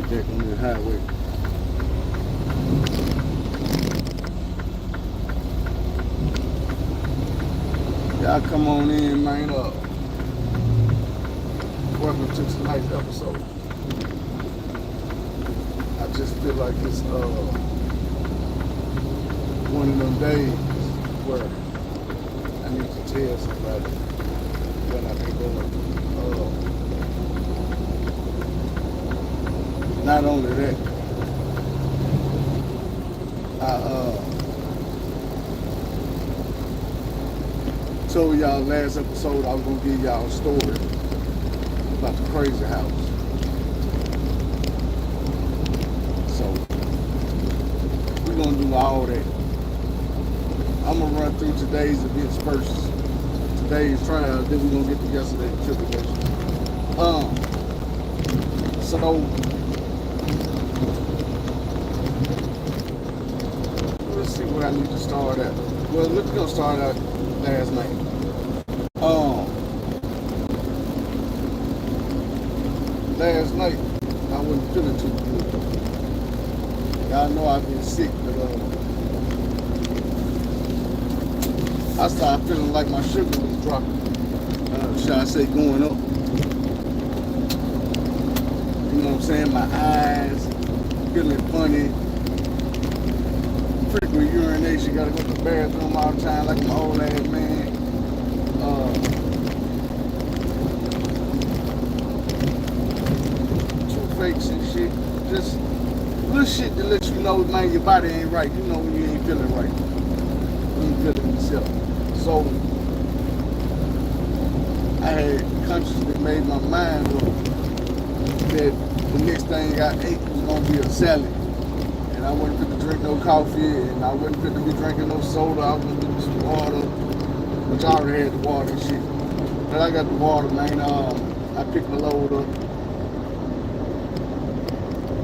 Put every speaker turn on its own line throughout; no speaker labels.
get back on the highway. Y'all come on in, man. Welcome to tonight's episode. I just feel like it's one of them days where I need to tell somebody what I've been going through. Not only that, I told y'all last episode I was gonna give y'all a story about the crazy house. So we're gonna do all that. I'm gonna run through today's events first, today's trials, then we're gonna get to yesterday's tribulations. So let's see where I need to start at. Well, let's go start out last night. Last night I wasn't feeling too good. Y'all know I've been sick, but I started feeling like my sugar was dropping. Should I say going up? You know what I'm saying? My eyes feeling funny. Frequent urination, gotta go to the bathroom all the time like my old ass man. Toothaches and shit. Just little shit to let you know, man, your body ain't right. You know when you ain't feeling right. You ain't feeling yourself. So I had consciously made my mind up that the next thing I ate was gonna be a salad. I wasn't fit to drink no coffee, and I wasn't fit to be drinking no soda. I wasn't fit to some water, which I already had the water and shit. But I got the water, man. I picked my load up,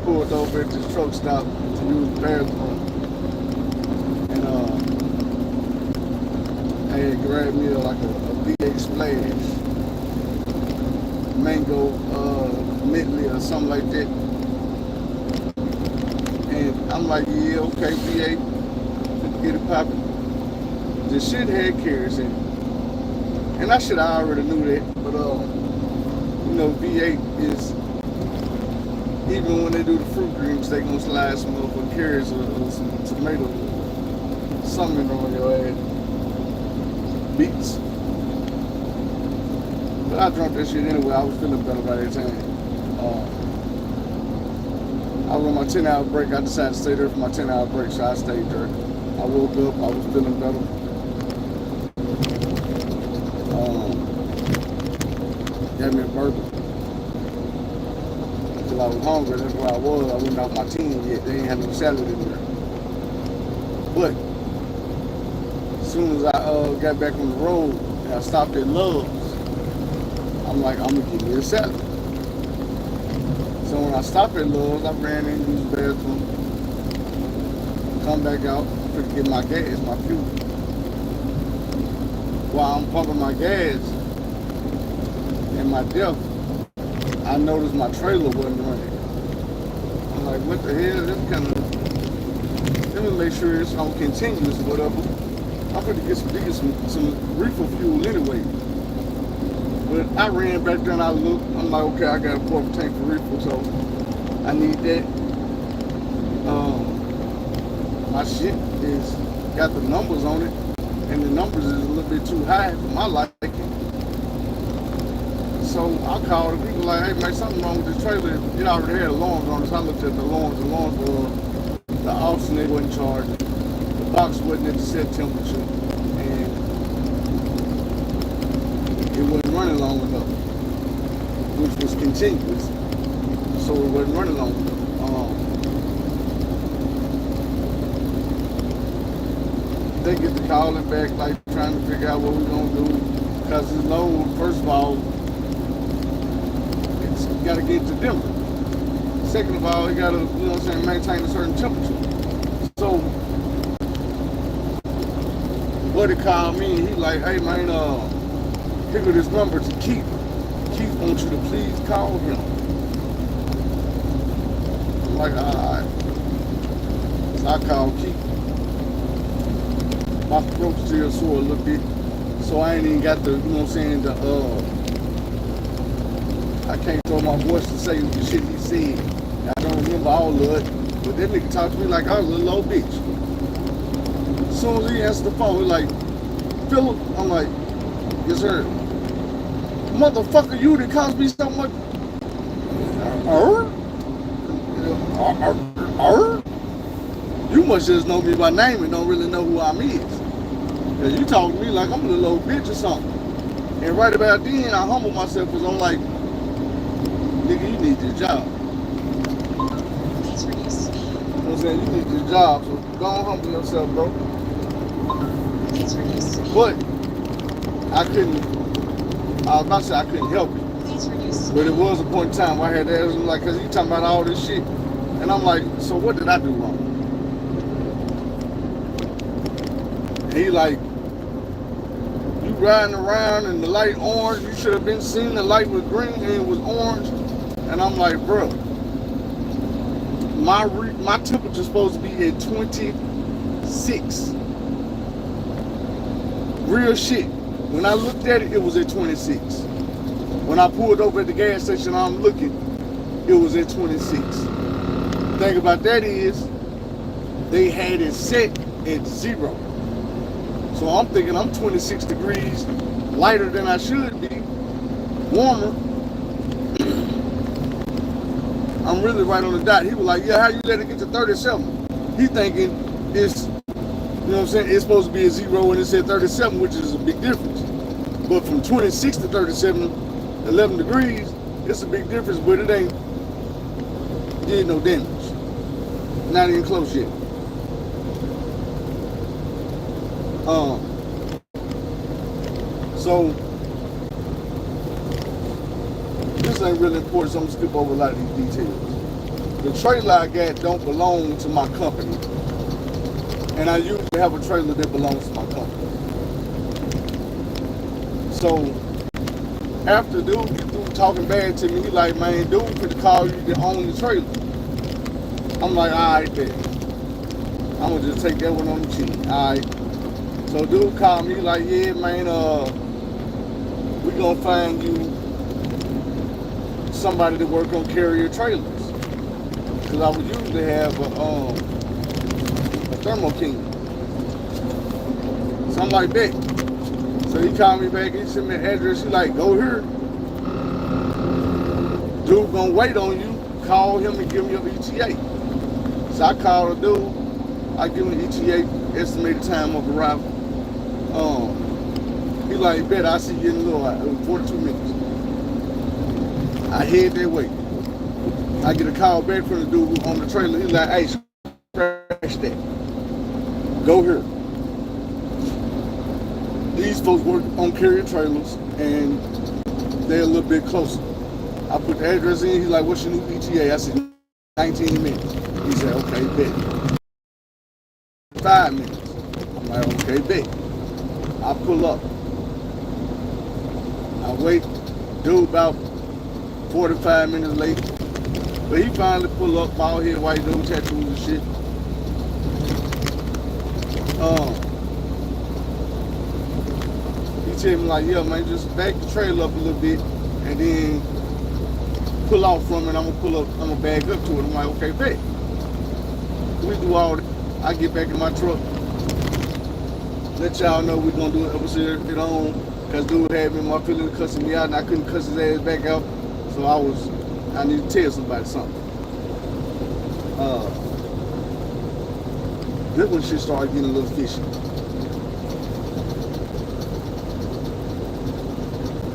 pulled over at this truck stop to use the bathroom, and I had grabbed me like a V8 Splash, mango, Bentley or something like that. I'm like, yeah, okay, V8, get it poppin'. The shit had carrots in it. And I should have already knew that, but you know, V8 is, even when they do the fruit drinks, they gonna slide some motherfucking carrots or some tomatoes, something on your ass. Beets. But I drank that shit anyway. I was feeling better by that time. I was on my 10-hour break. I decided to stay there for my 10-hour break, so I stayed there. I woke up, I was feeling better. Got me a burger. Until I was hungry, that's where I was. I wasn't off my team yet. They ain't had no salad in there. But as soon as I got back on the road and I stopped at Love's, I'm like, I'm gonna give me a salad. So when I stopped at Love's, I ran in, used the bathroom, come back out, to get my gas, my fuel. While I'm pumping my gas, in my depth, I noticed my trailer wasn't running. I'm like, what the hell? This kind of, let me make sure it's on continuous or whatever. I'm gonna get some reefer fuel anyway. But I ran back there and I looked. I'm like, okay, I got a quarter tank for reefer, so I need that. My shit is got the numbers on it, and the numbers is a little bit too high for my liking. So I called the people like, hey man, something wrong with this trailer. It already had alarms on it. So I looked at the alarms. The alarms were, the alternator wasn't charging. The box wasn't at the set temperature, and it wasn't running long enough, which was continuous, so it wasn't running long enough. They get to calling back, like trying to figure out what we're gonna do, because this load, first of all, it's got to get to Denver. Second of all, it got to, you know what I'm saying, maintain a certain temperature. So, buddy called me and he like, hey man, here go this number to Keith. Keith wants you to please call him. like, alright. So I called Keith. My throat still sore a little bit. So I ain't even got the, you know what I'm saying, I can't throw my voice to say the shit he said. I don't remember all of it. But that nigga talked to me like I was a little old bitch. As soon as he answered the phone, he like, Philip, I'm like, yes sir. Motherfucker, you that cost me so much. You must just know me by name and don't really know who I'm is. Cause you talk to me like I'm a little old bitch or something. And right about then, I humbled myself because I'm like, nigga, you need this job.
Please reduce speed.
You know what I'm saying? You need this job, so go on humble yourself, bro.
Please reduce speed.
But I was about to say I couldn't help it.
Please reduce speed.
But it was a point in time where I had to ask him, like, cause he talking about all this shit. And I'm like, so what did I do wrong? And he like, you riding around and the light orange, you should have been seeing the light was green and it was orange. And I'm like, bro, my temperature's supposed to be at 26. Real shit. When I looked at it, it was at 26. When I pulled over at the gas station, I'm looking, it was at 26. The thing about that is, they had it set at 0. So I'm thinking I'm 26 degrees lighter than I should be, warmer. I'm really right on the dot. He was like, yeah, how you let it get to 37? He thinking it's, you know what I'm saying, it's supposed to be a 0 and it said 37, which is a big difference. But from 26 to 37, 11 degrees, it's a big difference, but it ain't did no damage. Not even close yet. So this ain't really important, so I'm gonna skip over a lot of these details. The trailer I got don't belong to my company, and I usually have a trailer that belongs to my company. So after dude get through talking bad to me, he like, man, dude finna call you to own the trailer. I'm like, alright then. I'm gonna just take that one on the chin. Alright. So dude called me like, yeah, man, we gonna find you somebody to work on carrier trailers. Cause I would usually have a Thermo King. So I'm like, bet. So he called me back, he sent me an address, he like, go here. Dude gonna wait on you, call him and give me your ETA. So I called a dude, I give him the ETA, estimated time of arrival. He like, bet, I see you in a little while, 42 minutes. I head that way. I get a call back from the dude on the trailer, he like, hey, scratch that. Go here. These folks work on carrier trailers and they're a little bit closer. I put the address in, he's like, what's your new ETA? I said, 19 minutes. He said, okay, bet. 5 minutes. I'm like, okay, bet. I pull up. I wait, dude about 45 minutes late. But he finally pull up, bald head, white dude, tattoos and shit. He tell me like, yeah, man, just back the trailer up a little bit and then pull off from it. I'm gonna back up to it. I'm like, okay, bet. We do all that. I get back in my truck. Let y'all know we're gonna do an episode at home. Cause dude had me in my feelings cussing me out and I couldn't cuss his ass back out. So I need to tell somebody something. This one shit started getting a little fishy.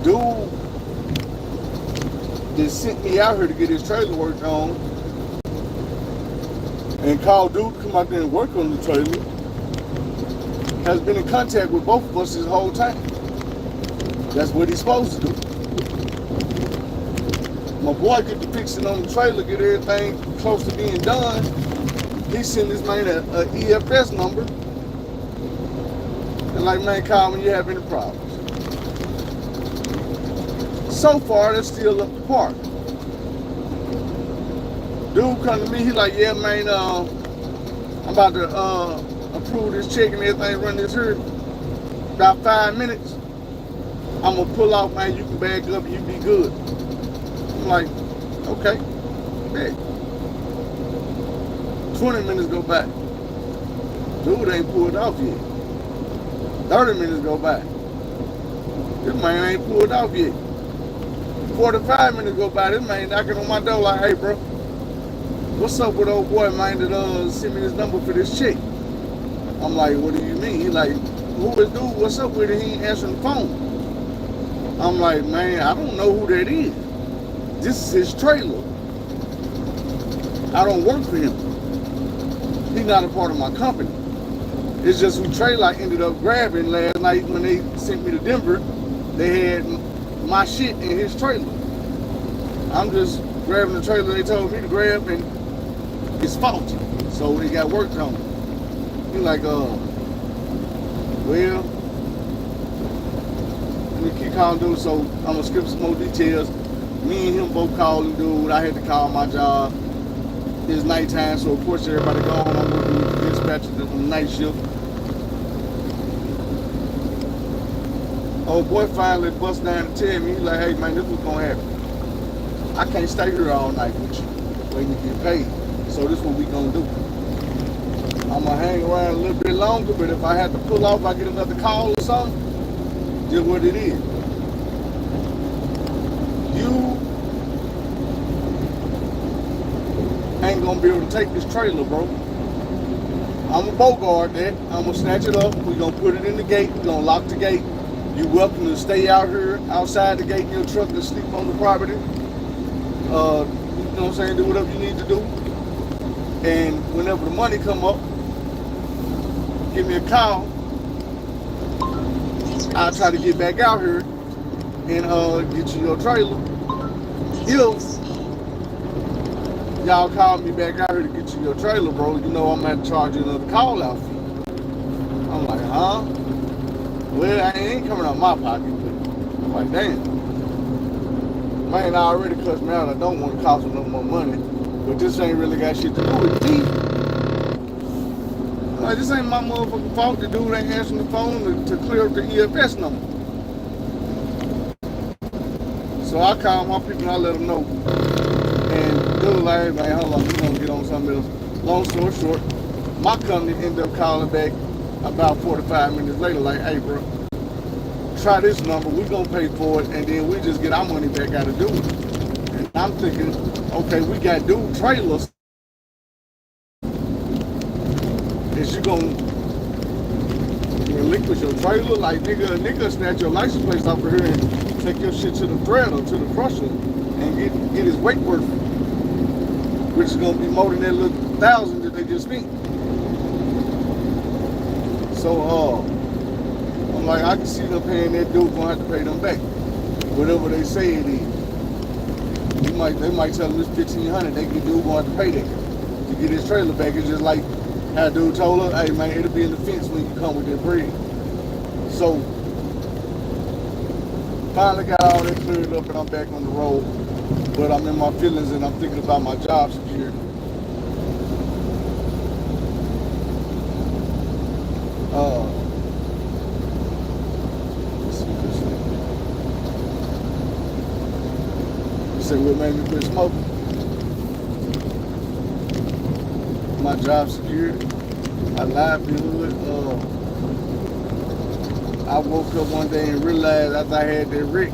Dude that sent me out here to get his trailer worked on and called dude to come out there and work on the trailer has been in contact with both of us this whole time. That's what he's supposed to do. My boy get to fixing on the trailer, get everything close to being done. He sent this man a EFS number. And like, man, call when you have any problems. So far, they're still up to par. Dude come to me, he like, yeah, man, I'm about to approve this check and everything, run this here. About 5 minutes, I'm gonna pull off, man. You can bag up, you be good. I'm like, okay, bet. 20 minutes go by. Dude ain't pulled off yet. 30 minutes go by. This man ain't pulled off yet. 45 minutes go by. This man knocking on my door like, hey, bro, what's up with old boy, man, that sent me this number for this check? I'm like, what do you mean? He like, who is dude? What's up with it? He ain't answering the phone. I'm like, man, I don't know who that is. This is his trailer. I don't work for him. He's not a part of my company. It's just who trailer I ended up grabbing last night when they sent me to Denver. They had my shit in his trailer. I'm just grabbing the trailer they told me to grab, and it's faulty. So they got worked on it. He like, well, let me keep calling dude, so I'm gonna skip some more details. Me and him both calling dude. I had to call my job. It's nighttime, so of course everybody gone. I'm working with the dispatcher on the night shift. Old boy finally bust down and tell me, he's like, hey man, this was gonna happen. I can't stay here all night with you, waiting to get paid. So this is what we gonna do. I'm gonna hang around a little bit longer, but if I have to pull off, I get another call or something, just what it is. You ain't gonna be able to take this trailer, bro. I'm gonna bogart that. I'm gonna snatch it up. We're gonna put it in the gate. We're gonna lock the gate. You're welcome to stay out here outside the gate in your truck and sleep on the property. You know what I'm saying? Do whatever you need to do. And whenever the money come up, give me a call. I'll try to get back out here and get you your trailer. If y'all call me back out here to get you your trailer, bro, you know I'm gonna have to charge you another call out fee. I'm like, huh? Well, I ain't coming out of my pocket, but I'm like, damn. Man, I already cussed me out. I don't want to cost him no more money, but this ain't really got shit to do with me. Like, this ain't my motherfucking fault. The dude ain't answering the phone to clear up the EFS number. So I call my people and I let them know. And dude like, hey man, hold on, we gonna get on something else. Long story short, my company ended up calling back about 45 minutes later, like, hey bro, try this number, we gonna pay for it, and then we just get our money back out of dude. And I'm thinking, okay, we got dude trailers. Is you gonna relinquish your trailer? Like, nigga snatch your license plate off of here and take your shit to the thread or to the crusher and get his weight worth, which is gonna be more than that little 1,000 that they just spent. So I'm like, I can see them paying that dude, gonna have to pay them back, whatever they say it is. They might tell him it's $1,500. They can dude gonna have to pay that to get his trailer back. It's just like how dude told her, hey man, it'll be in the fence when you come with that bread. So finally got all that cleared up and I'm back on the road. But I'm in my feelings and I'm thinking about my job security. Let's see this thing. You say what made me quit smoking? My job security, my livelihood. I woke up one day and realized after I had that wreck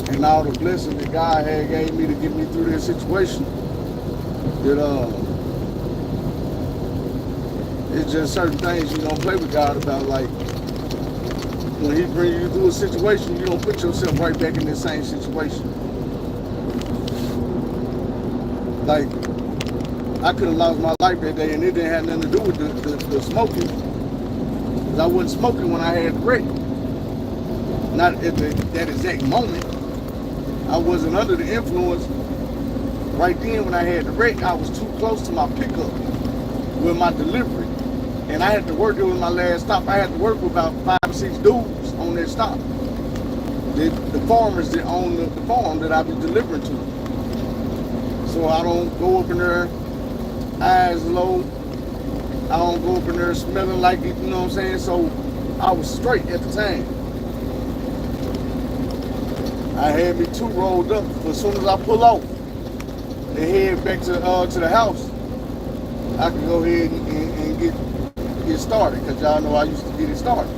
and all the blessings that God had gave me to get me through this situation, that it's just certain things you don't play with God about. Like, when he brings you through a situation, you don't put yourself right back in the same situation. Like, I could have lost my life that day and it didn't have nothing to do with the smoking. Because I wasn't smoking when I had the wreck. Not at that exact moment. I wasn't under the influence. Right then when I had the wreck, I was too close to my pickup with my delivery. And I had to work, it was my last stop. I had to work with about 5 or 6 dudes on that stop. The farmers that own the farm that I was delivering to. So I don't go up in there eyes low. I don't go up in there smelling like it, you know what I'm saying? So I was straight at the time. I had me two rolled up. But as soon as I pull off and head back to the house, I can go ahead and get started, because y'all know I used to get it started.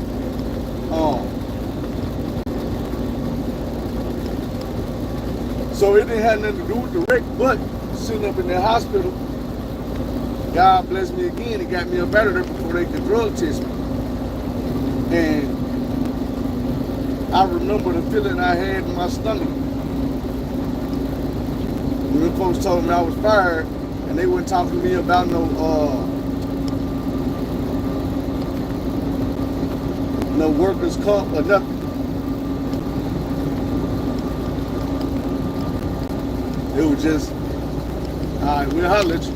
So it didn't have nothing to do with the wreck, but sitting up in the hospital, God blessed me again and got me up out of there before they could drug test me. And I remember the feeling I had in my stomach when the folks told me I was fired, and they weren't talking to me about no workers' comp or nothing. It was just, all right, we'll holler at you.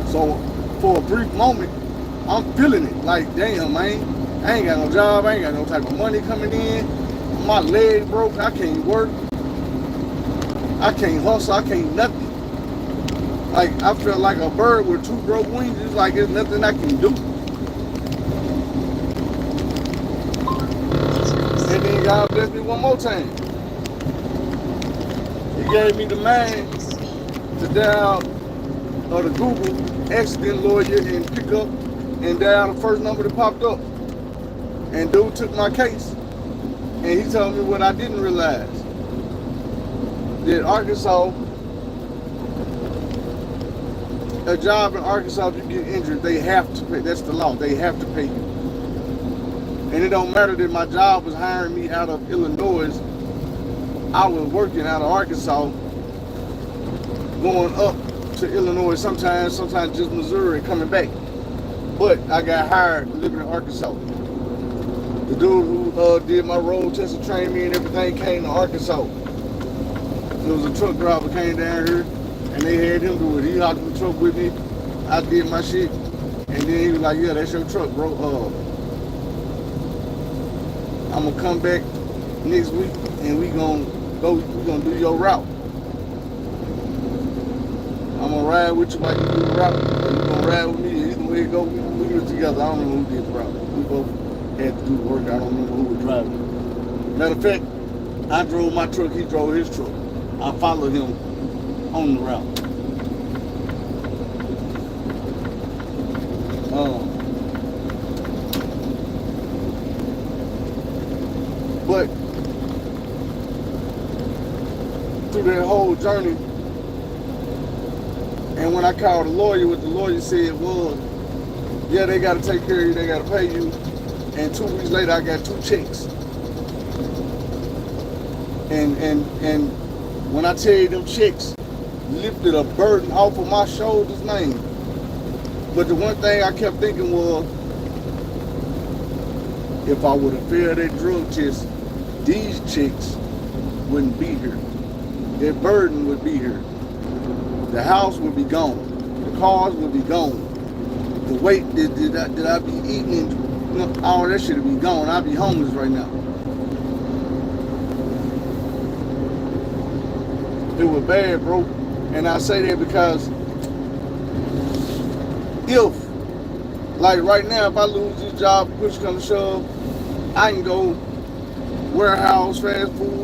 So for a brief moment, I'm feeling it. Like, damn, man, I ain't got no job. I ain't got no type of money coming in. My leg broke. I can't work. I can't hustle. I can't nothing. Like, I felt like a bird with two broke wings. It's like there's nothing I can do. And then God blessed me one more time. He gave me the man to dial the Google accident lawyer and pick up and dial the first number that popped up. And dude took my case, and he told me what I didn't realize. That Arkansas, a job in Arkansas, if you get injured, they have to pay. That's the law. They have to pay you. And it don't matter that my job was hiring me out of Illinois. I was working out of Arkansas, going up to Illinois sometimes just Missouri and coming back. But I got hired living in Arkansas. The dude who did my road test and trained me and everything came to Arkansas. There was a truck driver came down here, and they had him do it. He hopped in the truck with me. I did my shit, and then he was like, "Yeah, that's your truck, bro. I'm gonna come back next week, and we gonna do your route. I'm gonna ride with you while you do the route. Or you gonna ride with me, and either way it go, we do it together." I don't know who did the route. We both had to do the work. I don't remember who was driving. Matter of fact, I drove my truck, he drove his truck. I followed him on the route. But through that whole journey, and when I called the lawyer, what the lawyer said was, yeah, they got to take care of you, they got to pay you. And 2 weeks later, I got 2 checks. And when I tell you them checks lifted a burden off of my shoulders, man. But the one thing I kept thinking was, if I would have failed that drug test, these chicks wouldn't be here. That burden would be here. The house would be gone. The cars would be gone. The weight that I be eating, and you know, all that shit would be gone. I'd be homeless right now. It was bad, bro. And I say that because if, like right now, if I lose this job, push comes to shove, I can go warehouse, fast food.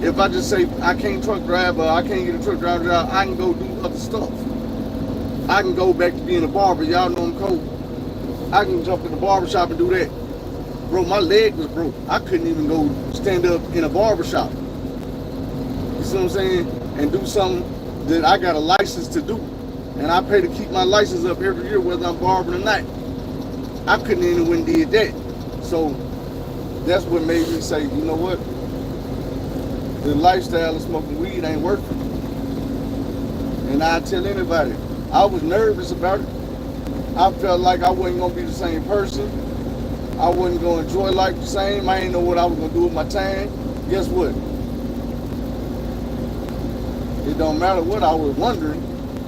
If I just say I can't truck drive, I can't get a truck driver job, I can go do other stuff. I can go back to being a barber. Y'all know I'm cold. I can jump in the barber shop and do that. Bro, my leg was broke. I couldn't even go stand up in a barber shop. You see what I'm saying? And do something that I got a license to do. And I pay to keep my license up every year, whether I'm barbering or not. I couldn't even did that. So that's what made me say, you know what? The lifestyle of smoking weed ain't working. And I tell anybody, I was nervous about it. I felt like I wasn't gonna be the same person. I wasn't gonna enjoy life the same. I didn't know what I was gonna do with my time. Guess what? It don't matter what I was wondering.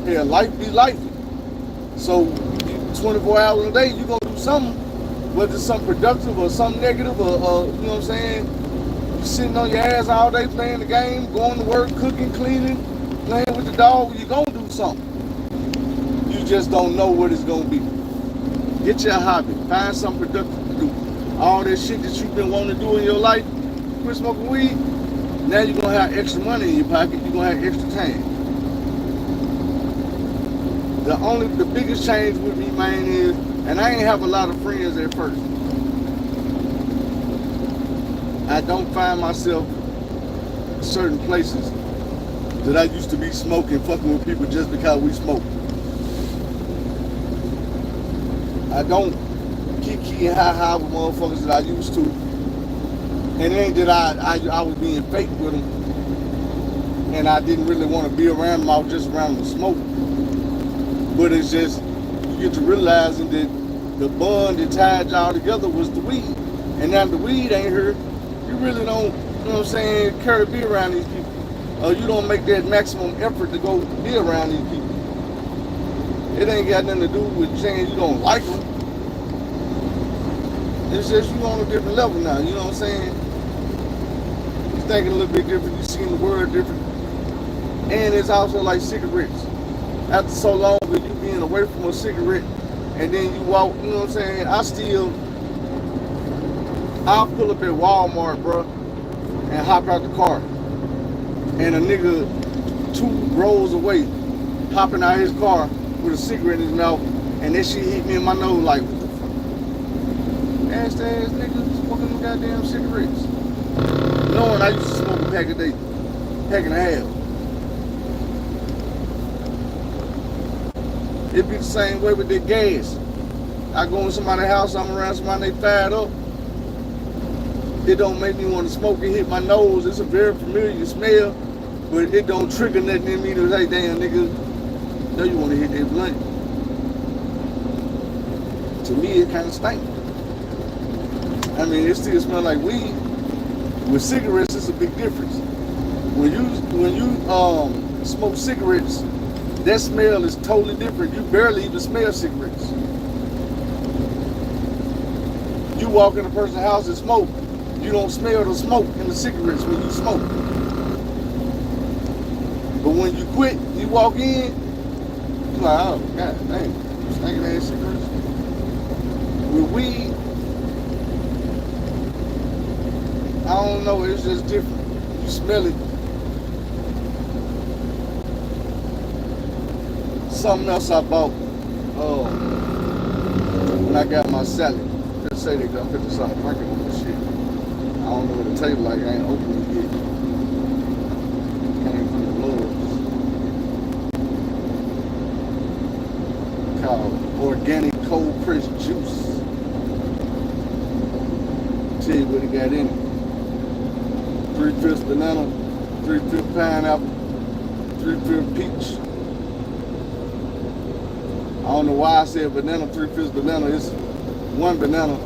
Hell, life be life. So 24 hours a day, you gonna do something, whether it's something productive or something negative, or you know what I'm saying? You sitting on your ass all day playing the game, going to work, cooking, cleaning, playing with the dog. You're gonna do something. You just don't know what it's gonna be. Get your hobby. Find something productive to do. All that shit that you've been wanting to do in your life, quit smoking weed. Now you're gonna have extra money in your pocket. You're gonna have extra time. The biggest change with me, man, is, and I ain't have a lot of friends at first. I don't find myself in certain places that I used to be smoking, fucking with people just because we smoke. I don't kiki and ha with motherfuckers that I used to. And it ain't that I was being fake with them and I didn't really want to be around them. I was just around them to smoke. But it's just, you get to realizing that the bond that tied y'all together was the weed. And now the weed ain't here, you really don't, you know what I'm saying, care to be around these people. Or you don't make that maximum effort to go be around these people. It ain't got nothing to do with saying you don't like them. It's just you on a different level now, you know what I'm saying? You're thinking a little bit different, you're seeing the world different. And it's also like cigarettes. After so long of you being away from a cigarette, and then you walk, you know what I'm saying? I'll pull up at Walmart, bro, and hop out the car. And a nigga 2 rows away, hopping out his car with a cigarette in his mouth, and that shit hit me in my nose like, what the fuck? Ass nigga smoking them goddamn cigarettes. Knowing I used to smoke a pack a day, pack and a half. It be the same way with that gas. I go in somebody's house, I'm around somebody, they fired up. It don't make me want to smoke. It hit my nose. It's a very familiar smell, but it don't trigger nothing in me to say, damn, nigga, know you want to hit that blunt. To me, it kind of stinks. I mean, it still smells like weed. With cigarettes, it's a big difference. When you smoke cigarettes, that smell is totally different. You barely even smell cigarettes. You walk in a person's house and smoke, you don't smell the smoke in the cigarettes when you smoke. But when you quit, you walk in, you're like, oh, god dang, stinking ass cigarettes. With weed, I don't know, it's just different. You smell it. Something else I bought when I got my salad. Just say they gonna put this on drinking with this shit. I don't know what it tastes like. I ain't opened it yet. Came from the Loves. Called organic cold pressed juice. Tell you what it got in it. 3/5 banana, 3/5 pineapple, 3/5 peach. I don't know why I said banana, 3/5 banana. It's 1 banana,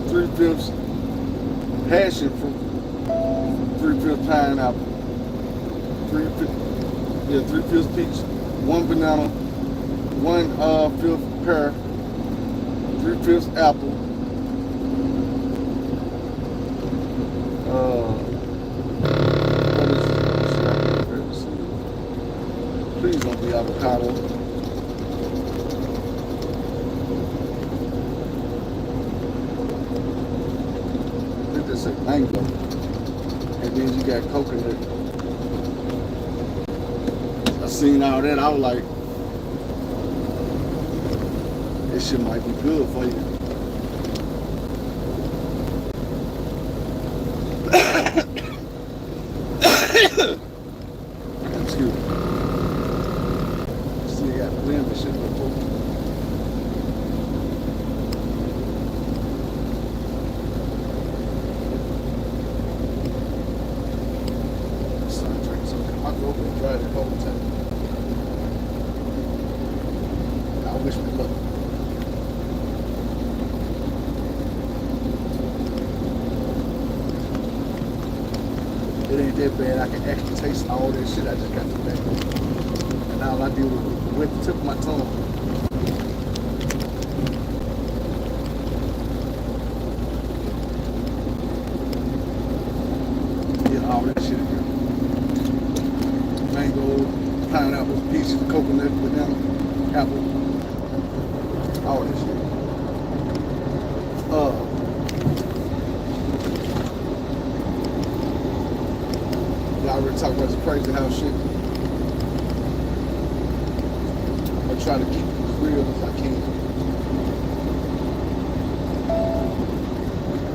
3/5 passion fruit, 3/5 pineapple, 3/5 peach, 1 banana, 1/5 pear, 3/5 apple, what is it? Please don't be avocado. It's a mango, and then you got coconut. I seen all that, I was like, this shit might be good for you. Excuse me. Still got to blend this shit before. Try the whole time. I wish me luck. It ain't that bad. I can actually taste all that shit I just got to back. And all I do is wet the tip of my tongue. all that shit again. Mango, pineapple, peaches, coconut, banana, apple, all that shit. Y'all already talked about the crazy house shit. I try to keep it as real as I can.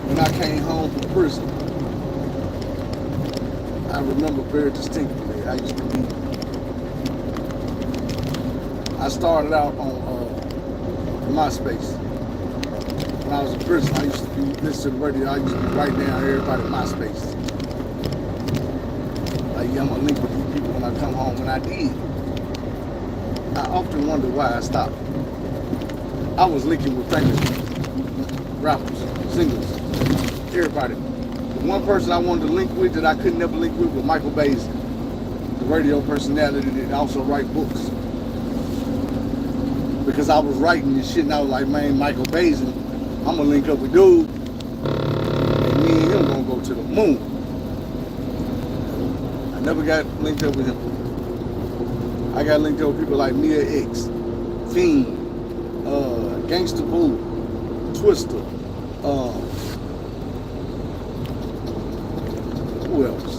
When I came home from prison, I remember very distinctly. I started out on MySpace. When I was in prison, I used to listen to the radio. I used to write down everybody in MySpace. Like, yeah, I'm gonna link with these people when I come home. When I did, I often wonder why I stopped. I was linking with famous rappers, singers, everybody. The one person I wanted to link with that I could never link with was Michael Basin, the radio personality that also write books. Because I was writing this shit and I was like, man, Michael Basin, I'm gonna link up with dude, and me and him gonna go to the moon. I never got linked up with him. I got linked up with people like Mia X, Fiend, Gangsta Boo, Twister, who else?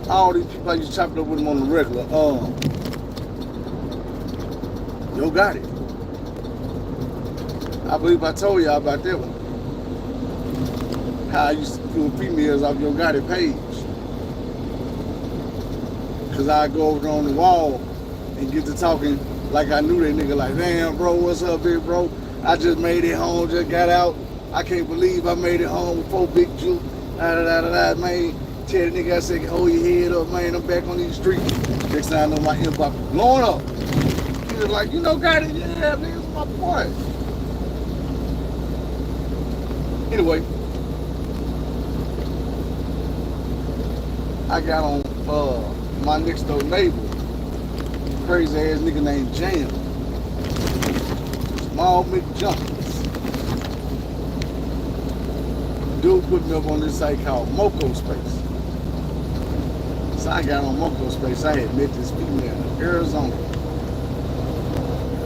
All these people I used to chop it up with them on the regular. Yo got it. I believe I told y'all about that one. How I used to pull females off Yo Got It page. Cause I go over on the wall and get to talking like I knew that nigga, like, damn bro, what's up, big bro? I just made it home, just got out. I can't believe I made it home before Big Juke. Man. Tell the nigga, I said, hold your head up, man, I'm back on these streets. Next time I know my inbox blowing up. He was like, you know, got it? Yeah, man, it's my boy. Anyway, I got on my next door neighbor, crazy ass nigga named Jam. Small McJumpers. Dude put me up on this site called Moco Space. So I got on Moco Space. I had met this female in Arizona.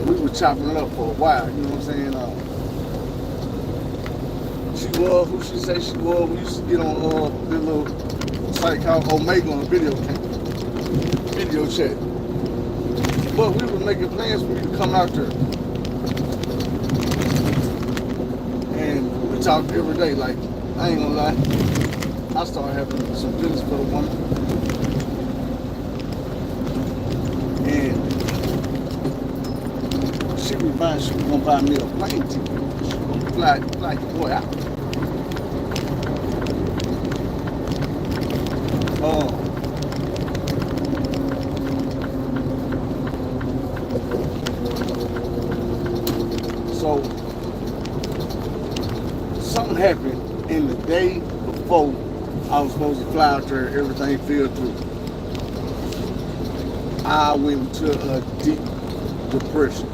We were chopping it up for a while, you know what I'm saying? She was who she said she was. We used to get on this little site called Omega on video chat. But we were making plans for me to come out there. And we talked every day, like, I ain't gonna lie. I started having some feelings for the woman. And she was gonna buy me a plane ticket. She was gonna fly the boy out. So something happened in the day before I was supposed to fly out there, everything fell through. I went into a deep depression.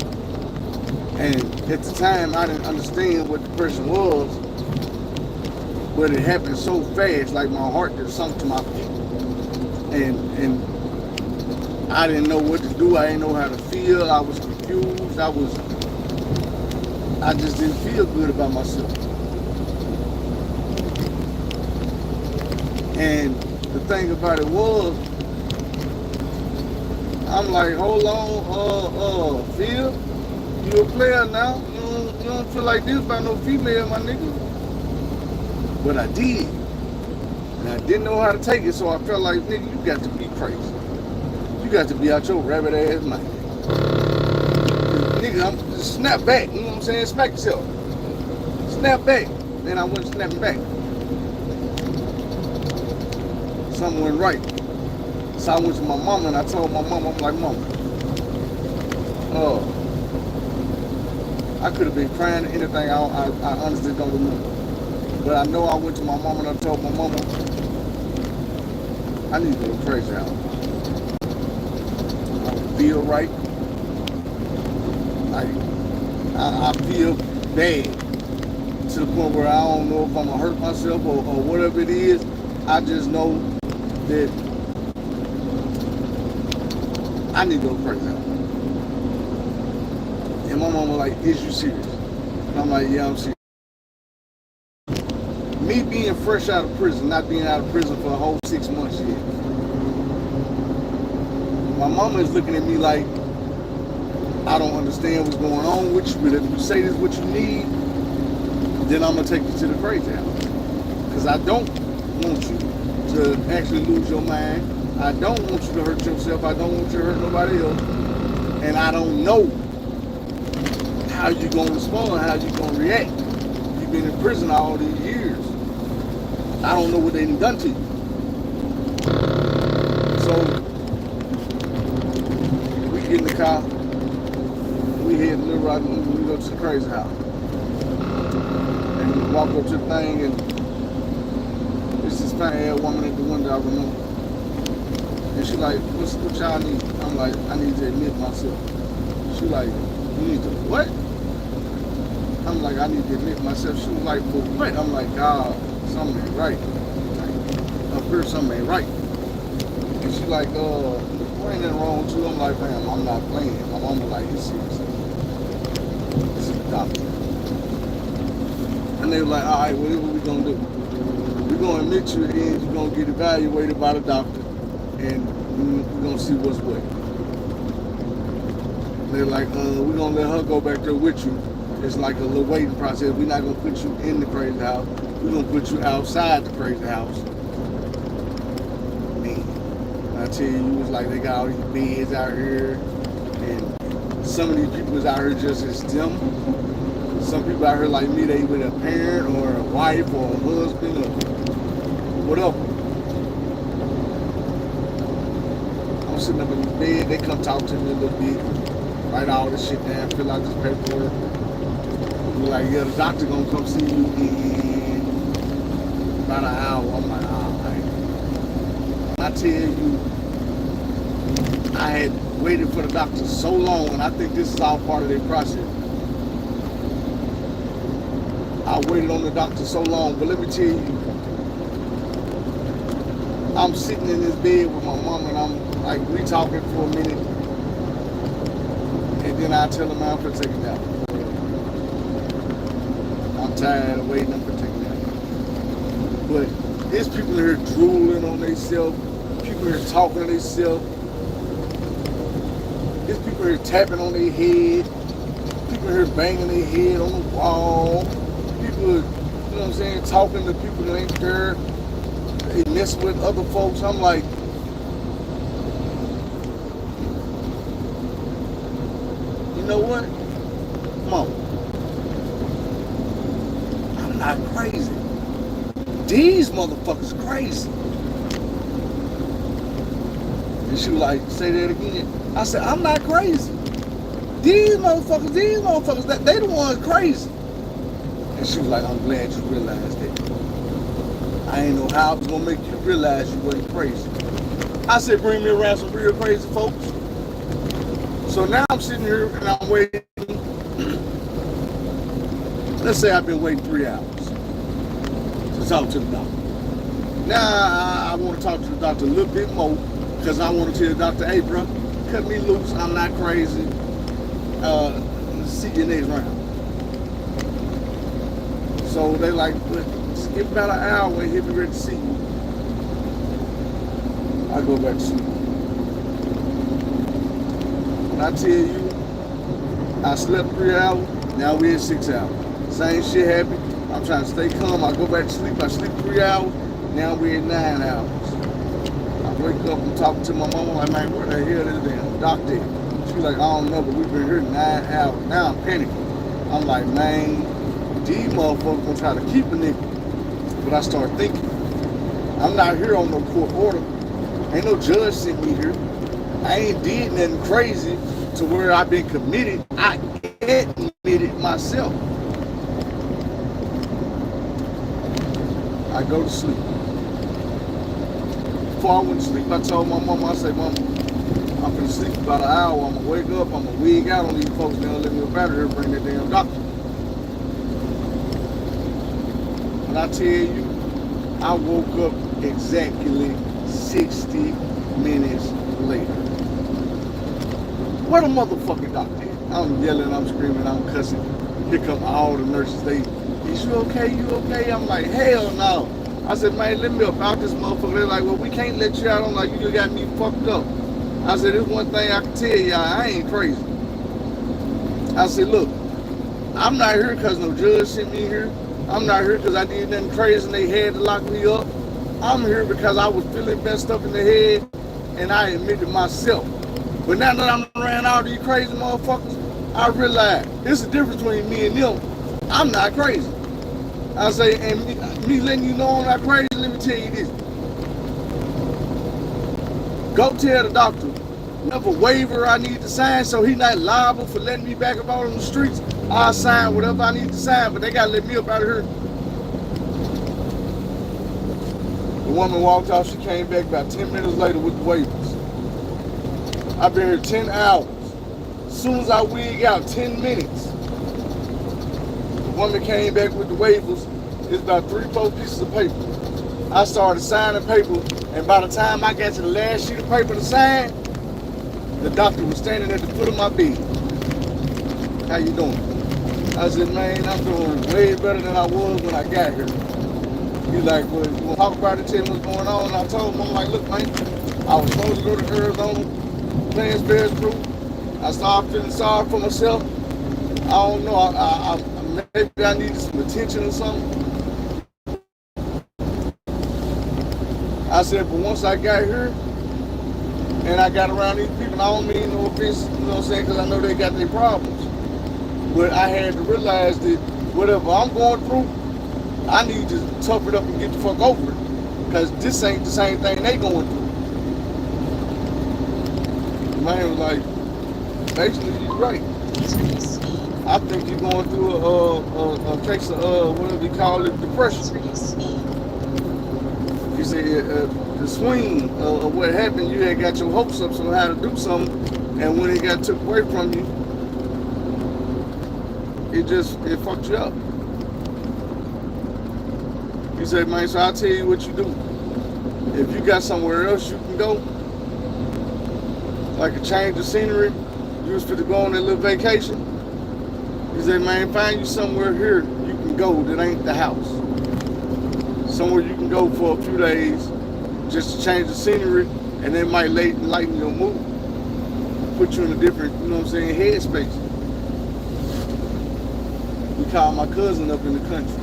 And at the time, I didn't understand what depression was, but it happened so fast, like my heart just sunk to my feet. And I didn't know what to do. I didn't know how to feel. I was confused. I just didn't feel good about myself. And the thing about it was, I'm like, hold on, Phil, you a player now. You don't feel like this by no female, my nigga. But I did. And I didn't know how to take it, so I felt like, nigga, you got to be crazy. You got to be out your rabbit ass mind. Nigga, I'm just snap back, you know what I'm saying? Smack yourself. Snap back. Then I went snapping back. Something went right. So I went to my mama and I told my mama, I'm like, Mama, I could have been crying or anything, I honestly don't remember. But I know I went to my mama and I told my mama, I need to go crazy out. I feel right. Like, I feel bad to the point where I don't know if I'm gonna hurt myself or whatever it is. I just know that I need to go to the crazy house. And my mom was like, is you serious? And I'm like, yeah, I'm serious. Me being fresh out of prison, not being out of prison for a whole 6 months yet. My mama is looking at me like, I don't understand what's going on with you, but if you say this is what you need, then I'm going to take you to the crazy house. Because I don't want you to actually lose your mind. I don't want you to hurt yourself. I don't want you to hurt nobody else. And I don't know how you're going to respond, how you're going to react. You've been in prison all these years. I don't know what they done to you. So, we get in the car. We head to Little Rock and we go to the crazy house. And we walk up to the thing and it's this fat-ass woman at the window, I remember. And she like, what y'all need? I'm like, I need to admit myself. She like, you need to what? I'm like, I need to admit myself. She was like, for what? I'm like, God, something ain't right. Like, up here, something ain't right. And she like, there ain't nothing wrong with you. I'm like, man, I'm not playing. My mom was like, it's serious. This is the doctor. And they were like, all right, what are we gonna do? We're gonna admit you and you're gonna get evaluated by the doctor and we're gonna see what's what. They're like, we're gonna let her go back there with you. It's like a little waiting process. We're not gonna put you in the crazy house. We're gonna put you outside the crazy house. Man, I tell you, it was like they got all these beds out here, and some of these people is out here just as them. Some people out here like me, they with a parent or a wife or a husband or whatever. I'm sitting up in the bed, they come talk to me a little bit, write all this shit down, fill out this paperwork. We're like, yeah, the doctor gonna come see you in about an hour. I'm like, all right. I tell you, I had waited for the doctor so long, and I think this is all part of their process. I waited on the doctor so long, but let me tell you, I'm sitting in this bed with my mom, and I'm like, we talking for a minute, and then I tell her, man, I'm gonna take it out. I'm tired of waiting, I'm gonna take it out. But there's people here drooling on themselves, people here talking to themselves, there's people here tapping on their head, people here banging their head on the wall, people, you know what I'm saying, talking to people that ain't there, they mess with other folks. I'm like, you know what? Mom, I'm not crazy. These motherfuckers crazy. And she was like, say that again. I said, I'm not crazy. These motherfuckers, they the ones crazy. And she was like, I'm glad you realized that. I ain't know how I was gonna make you realize you wasn't crazy. I said, bring me around some real crazy folks. So now I'm sitting here and I'm waiting. Let's say I've been waiting 3 hours to talk to the doctor. Now I want to talk to the doctor a little bit more because I want to tell the doctor, hey bro, cut me loose, I'm not crazy. See you next round. So they like, skip about an hour and he'll be ready to see you. I go back to sleep. When I tell you, I slept 3 hours, now we're at 6 hours. Same shit happened. I'm trying to stay calm. I go back to sleep. I sleep 3 hours, now we're at 9 hours. I wake up and talk to my mama, like, man, where the hell is the damn doctor? She's like, I don't know, but we've been here 9 hours. Now I'm panicking. I'm like, man, these motherfuckers gonna try to keep a nigga. But I start thinking, I'm not here on no court order. Ain't no judge sent me here. I ain't did nothing crazy to where I've been committed. I admitted myself. I go to sleep. Before I went to sleep, I told my mama, I said, Mama, I'm gonna sleep about an hour. I'm gonna wake up, I'm gonna wig out on these folks. They don't let me up out of here, bring that damn doctor. And I tell you, I woke up exactly 60 minutes later. Where the motherfucking doctor at? I'm yelling, I'm screaming, I'm cussing. Here come all the nurses. Is you okay? You okay? I'm like, hell no. I said, man, let me up out this motherfucker. They're like, well, we can't let you out. I'm like, you just got me fucked up. I said, there's one thing I can tell y'all, I ain't crazy. I said, look, I'm not here because no judge sent me here. I'm not here because I did nothing crazy and they had to lock me up. I'm here because I was feeling messed up in the head and I admitted myself. But now that I'm around all these crazy motherfuckers, I realize there's a difference between me and them. I'm not crazy. I say, and me letting you know I'm not crazy, let me tell you this. Go tell the doctor, whatever waiver I need to sign so he not liable for letting me back up out on the streets, I'll sign whatever I need to sign, but they gotta let me up out of here. The woman walked off, she came back about 10 minutes later with the waivers. I've been here 10 hours. As soon as I wig out 10 minutes, the woman came back with the waivers. It's about 3-4 pieces of paper. I started signing paper, and by the time I got to the last sheet of paper to sign, the doctor was standing at the foot of my bed. How you doing? I said, man, I'm doing way better than I was when I got here. He's like, well, you want to talk about it, tell me what's going on? And I told him, I'm like, look, man, I was supposed to go to Arizona, Plans Bears Crew. I started feeling sorry for myself. I don't know, maybe I needed some attention or something. I said, but once I got here and I got around these people, I don't mean no offense, you know what I'm saying, because I know they got their problems. But I had to realize that whatever I'm going through, I need to tough it up and get the fuck over it. Because this ain't the same thing they going through. The man was like, basically, you're right. I think you're going through a case of, what do we call it, depression. He said, the swing of what happened, you had got your hopes up on how to do something, and when it got took away from you, it fucked you up. He said, man, so I'll tell you what you do. If you got somewhere else you can go, like a change of scenery, you was fit to go on that little vacation. He said, man, find you somewhere here you can go that ain't the house. Somewhere you can go for a few days just to change the scenery, and it might lighten your mood. Put you in a different, you know what I'm saying, headspace. We called my cousin up in the country.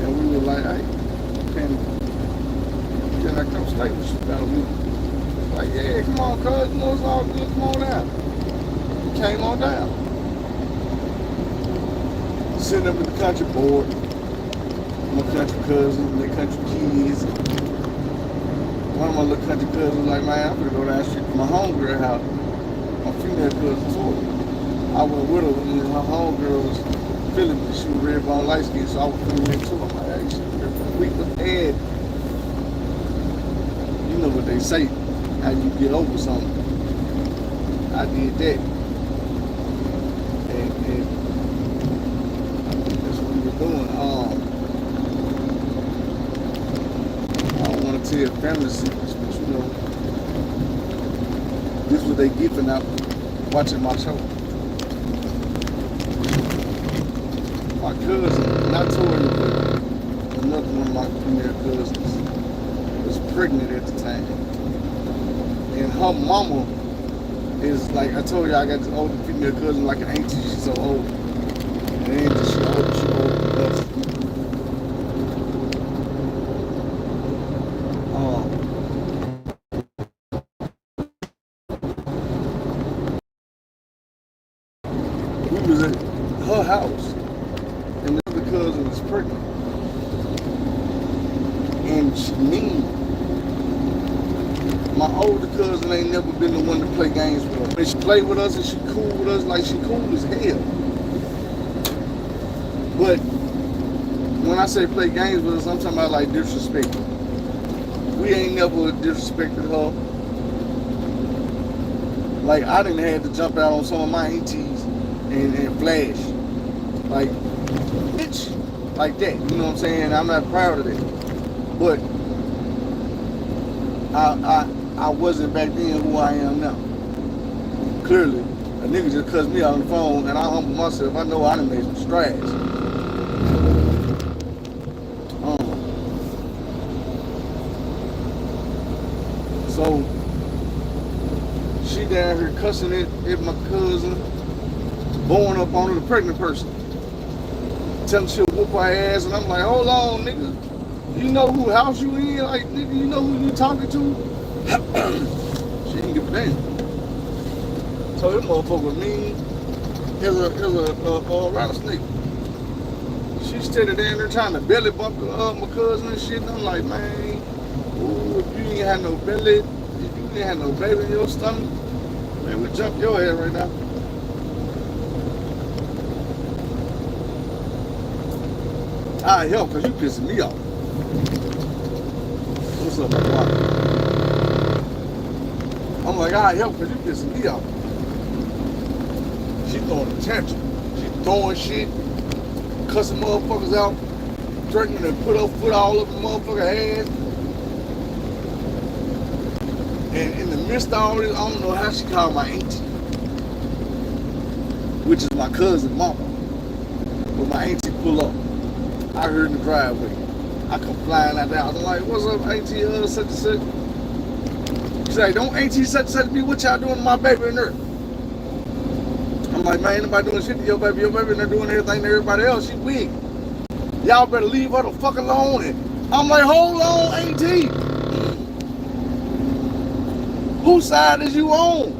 And we were like, hey, can I come stay with you about a week? Like, yeah, come on, cuz, you know it's all good, come on down. He came on down. Sitting up in the country board, my country cousins, their country kids. One of my little country cousins was like, man, I'm gonna go down the street to my homegirl house. My female cousin too. I went with her, and her homegirl was feeling me. She was red, brown, light skin, so I was feeling her too. I'm like, hey, she was weak with the head. You know what they say, how you get over something. I did that. And that's what we were doing. I don't want to tell family secrets, but you know, this is what they giving out watching my show. My cousin, not Tori, but another one of my female cousins, was pregnant at the time. And her mama is like, I told you, I got this older female cousin, like an auntie, she's so old. And auntie, she old enough. We was at her house, and the other cousin was pregnant. And my older cousin ain't never been the one to play games with her. And she played with us and she cool with us like she cool as hell. But when I say play games with us, I'm talking about like disrespect. We ain't never disrespected her. Like I didn't have to jump out on some of my aunties and flash. Like, bitch, like that. You know what I'm saying? I'm not proud of that. But I wasn't back then who I am now. Clearly, a nigga just cussed me out on the phone and I humble myself. I know I done made some strides. So she down here cussing at my cousin, blowing up on her, the pregnant person. Telling she'll whoop her ass, and I'm like, hold on, nigga. You know who house you in? Like, nigga, you know who you talking to? She didn't give a damn. So this motherfucker mean as a rattlesnake. She steady down there trying to belly bump my cousin and shit. And I'm like, man, ooh, if you ain't had no belly, if you ain't had no baby in your stomach, man, we jump your head right now. I help because you pissing me off. What's up, my boy? I'm like, I help because you pissing me off. She throwing a tantrum. She throwing shit, cussing motherfuckers out, threatening to put her foot all over the motherfucker ass. And in the midst of all this, I don't know how she called my auntie, which is my cousin's mama. But my auntie pull up. I heard in the driveway. I come flying out there. I was like, what's up, auntie, such and such? She's like, don't auntie such and such be what y'all doing to my baby and her. I'm like, man, ain't nobody doing shit to your baby. Your baby and they're doing everything to everybody else. She weak. Y'all better leave her the fuck alone. And I'm like, hold on, auntie. Whose side is you on?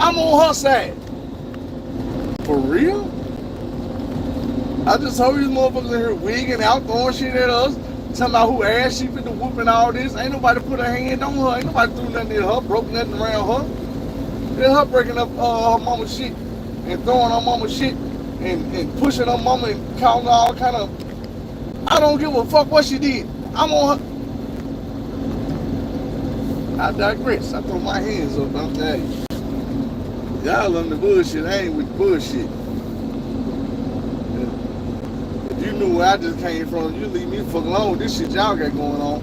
I'm on her side. For real? I just told these motherfuckers in here wigging out, throwing shit at us, talking about who ass she been to whooping all this. Ain't nobody put her hand on her. Ain't nobody threw nothing at her, broke nothing around her. It's her breaking up her mama's shit and throwing her mama's shit and pushing her mama and calling her all kind of. I don't give a fuck what she did. I'm on her. I digress. I throw my hands up. I'm telling you. Y'all on the bullshit. I ain't with the bullshit. You knew where I just came from. You leave me the fuck alone with this shit y'all got going on.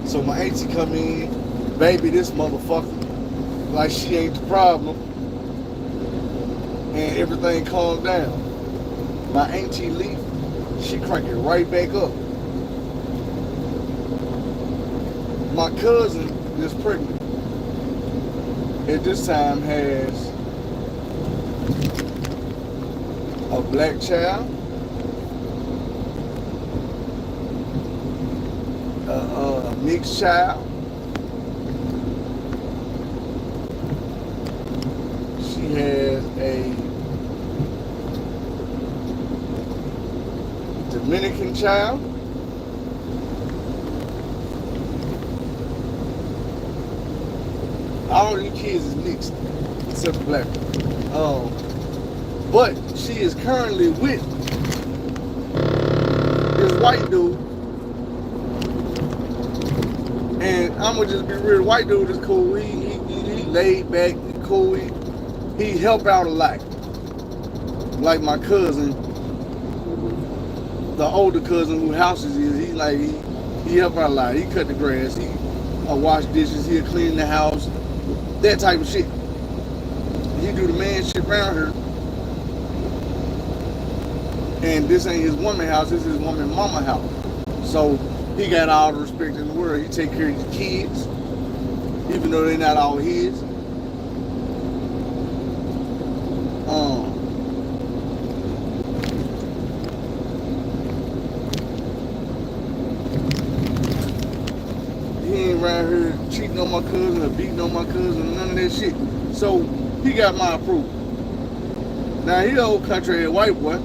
So my auntie come in, baby this motherfucker, like she ain't the problem. And everything calmed down. My auntie leave, she crank it right back up. My cousin is pregnant. At this time has a black child, a mixed child. She has a Dominican child. All these kids is mixed, except the black one. But she is currently with this white dude. And I'm gonna just be real, the white dude is cool. He laid back, he cool. He help out a lot. Like my cousin, the older cousin who houses is, he help out a lot. He cut the grass, he wash dishes, he'll clean the house, that type of shit. He do the man shit around her. And this ain't his woman house, this is his woman mama house. So he got all the respect in the world. He take care of his kids, even though they're not all his. He ain't around here cheating on my cousin or beating on my cousin, none of that shit. So he got my approval. Now he old country ass white boy.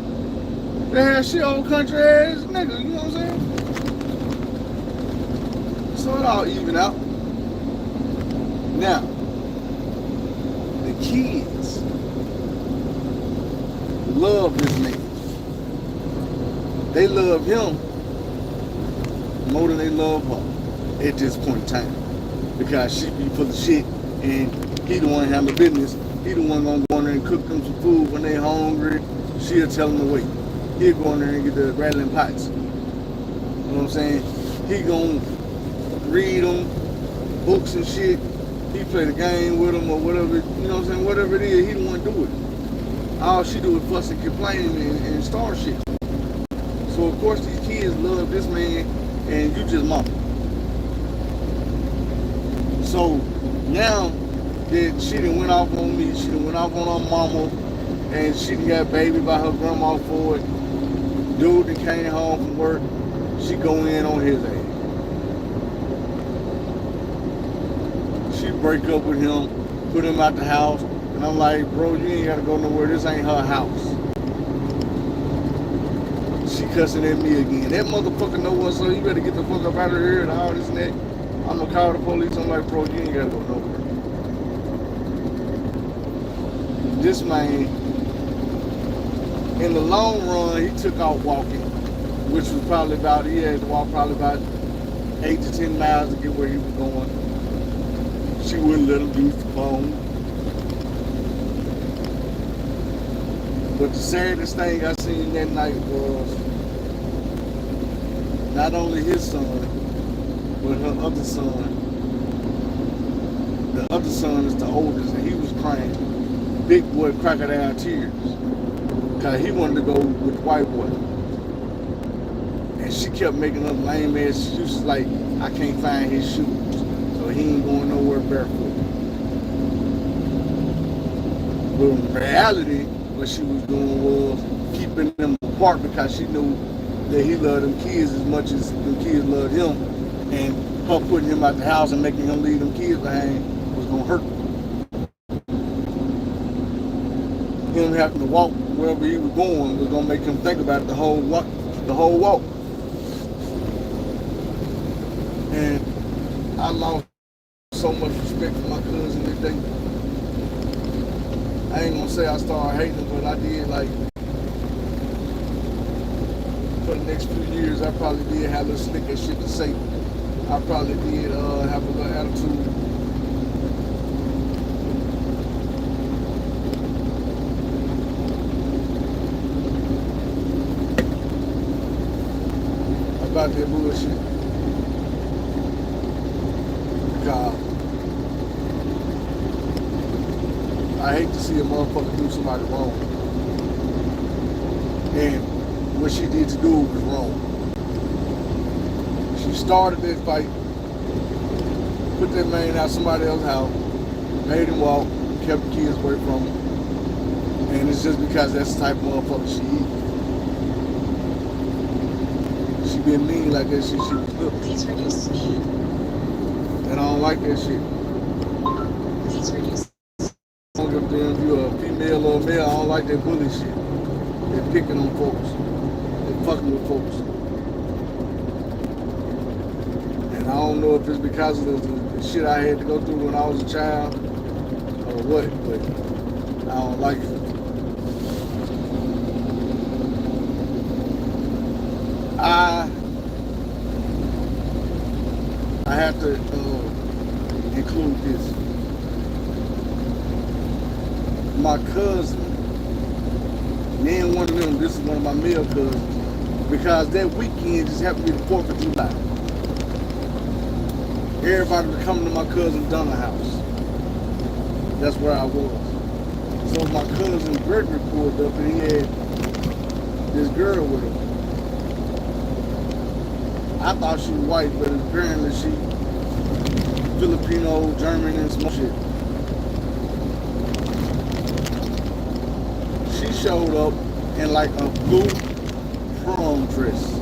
The hell shit old country ass nigga, you know what I'm saying? So it all even out. Now, the kids love this nigga. They love him more than they love her at this point in time. Because she be full of shit and he the one handle business He the one gonna go in there and cook them some food when they hungry. She'll tell them to wait. He'll go in there and get the rattling pots. You know what I'm saying? He gonna read them books and shit. He play the game with them or whatever. You know what I'm saying? Whatever it is, he the one do it. All she do is fuss and complain and start shit. So of course these kids love this man, and you just mama. So now that she done went off on me, she done went off on her mama, and she done got baby by her grandma for it. Dude that came home from work, she go in on his ass. She break up with him, put him out the house, and I'm like, bro, you ain't gotta go nowhere. This ain't her house. She cussing at me again. That motherfucker know what's up. You better get the fuck up out of here and all this and that. I'm gonna call the police. I'm like, bro, you ain't gotta go nowhere. This man, in the long run, he took off walking, which was probably about, he had to walk probably about 8 to 10 miles to get where he was going. She wouldn't let him use the phone. But the saddest thing I seen that night was not only his son, but her other son. The other son is the oldest, and he was crying. Big boy crocodile tears. Cause he wanted to go with the white boy. And she kept making up lame ass excuses like, I can't find his shoes, so he ain't going nowhere barefoot. But in reality, what she was doing was keeping them apart because she knew that he loved them kids as much as them kids loved him. And her putting him out the house and making him leave them kids behind was gonna hurt him. Him having to walk wherever he was going was gonna make him think about it the whole walk. And I lost so much respect for my cousin that day. I ain't gonna say I started hating him, but I did. Like, for the next few years, I probably did have a little slick as shit to say. I probably did have a little attitude. About that bullshit. God, I hate to see a motherfucker do somebody wrong. And what she did to do was wrong. She started that fight, put that man out somebody else's house, made him walk, kept the kids away from him. And it's just because that's the type of motherfucker she is. She been mean like that shit. She was little.
Please reduce speed.
And I don't like that shit.
Please reduce.
I don't give a damn if you're a female or a male. I don't like that bully shit. They're picking on folks. They're fucking with folks. And I don't know if it's because of the shit I had to go through when I was a child or what, but I don't like it. I have to include this. My cousin, me and one of them, this is one of my male cousins, because that weekend just happened to be the 4th of July. Everybody was coming to my cousin Donna's house. That's where I was. So my cousin Gregory pulled up and he had this girl with him. I thought she was white, but apparently she Filipino, German, and some shit. She showed up in like a blue prom dress.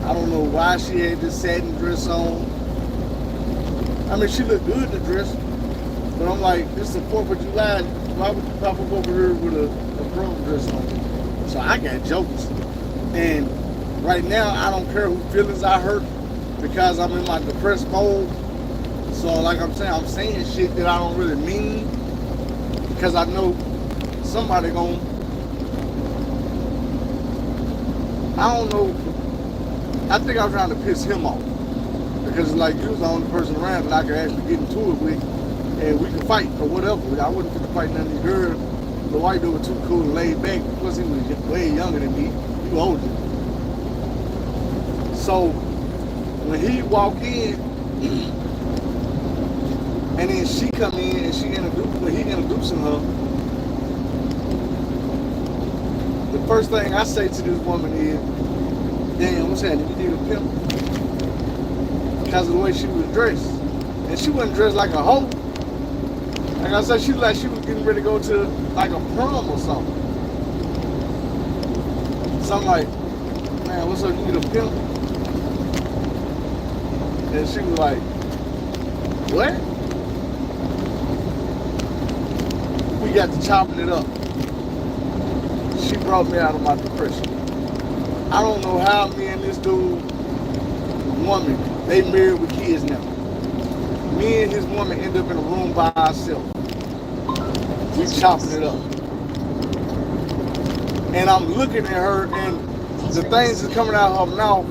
I don't know why she had this satin dress on. I mean, she looked good in the dress, but I'm like, this is the 4th of July. Why would you pop up over here with a prom dress on? So I got jokes. And right now, I don't care whose feelings I hurt because I'm in my depressed mode. So like I'm saying shit that I don't really mean because I know somebody gon' I don't know. I think I'm trying to piss him off because like you was the only person around that I could actually get into it with and we could fight or whatever. I wasn't gonna fight none of these girls. The white dude was too cool and laid back. Plus, he was way younger than me. He was older. So when he walk in, and then she come in and when he introducing her, the first thing I say to this woman is, "Damn, what's happening? You need a pimp?" Because of the way she was dressed, and she wasn't dressed like a hoe. Like I said, she was getting ready to go to like a prom or something. So I'm like, "Man, what's up? You need a pimp?" And she was like, "What?" We got to chopping it up. She brought me out of my depression. I don't know how me and this dude, woman, they married with kids now. Me and his woman end up in a room by ourselves. We chopping it up. And I'm looking at her, and the things that's coming out of her mouth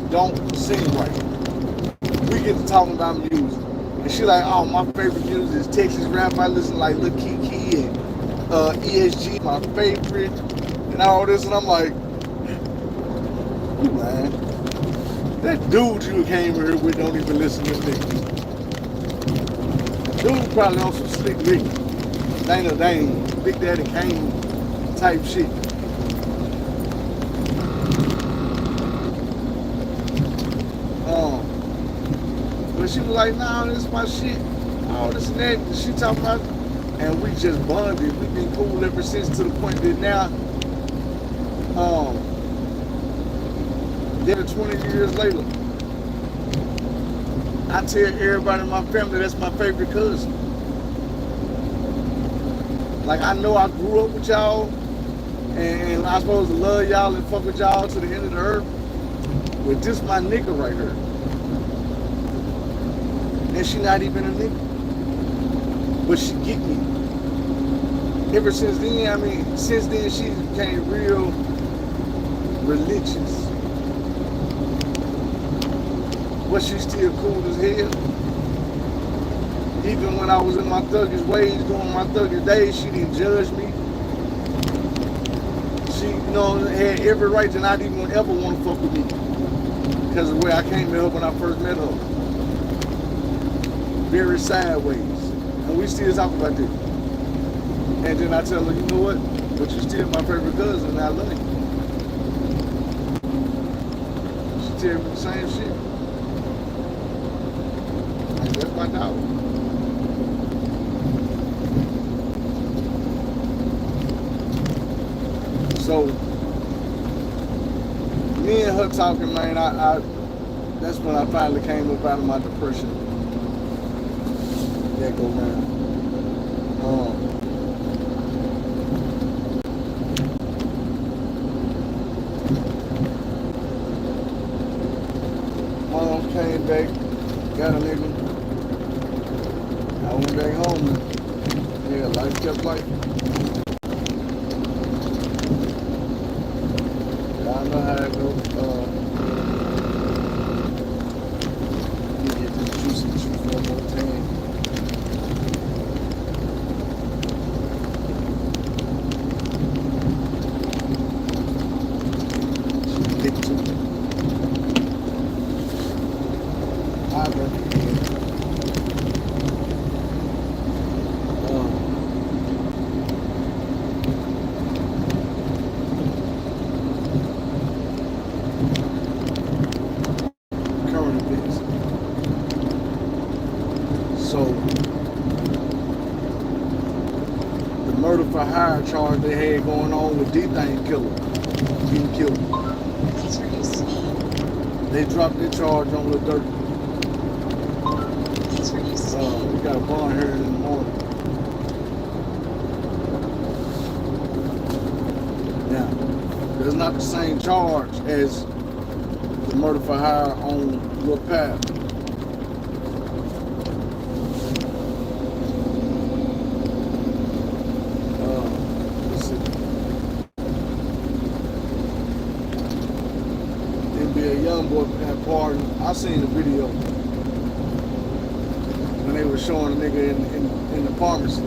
don't seem right. We get to talking about music. And she like, "Oh, my favorite music is Texas rap. I listen to like Lil Kiki and ESG, my favorite, and all this." And I'm like, "Ooh, man, that dude you came here with don't even listen to this nigga. Dude probably on some slick lick, Dana Dane, Big Daddy Kane type shit." But she was like, "Nah, this is my shit, all this and that." And she talking about, and we just bonded. We've been cool ever since, to the point that now, then 20 years later, I tell everybody in my family that's my favorite cousin. Like, I know I grew up with y'all, and I'm supposed to love y'all and fuck with y'all to the end of the earth, but this my nigga right here. And she not even a nigga, but she get me. Ever since then, since then she became real religious. But she's still cool as hell. Even when I was in my thuggish ways, doing my thuggish days, she didn't judge me. She, had every right to not even ever want to fuck with me because of the way I came to her when I first met her. Very sideways. And we still talk about this. And then I tell her, "You know what? But you're still my favorite cousin, and I love you." She tell me the same shit. Like, that's my dog. So, me and her talking, man, that's when I finally came up out of my depression. That go round. Mom came back, got a nigga. I went back home. Yeah, life kept life. I know how it goes. Let me get this juicy juice one more time. Big too. I drink it again. Current events. So the murder for hire charge they had going on with D-Thing killer getting killed.
Please reduce speed.
They dropped their charge on Lil Dirt.
Please reduce speed.
We got a bond here in the morning. Now, it's not the same charge as the murder for hire on Lil Pat. Let's see. It'd be a young boy at a party. I seen the video. and they were showing a nigga in the pharmacy.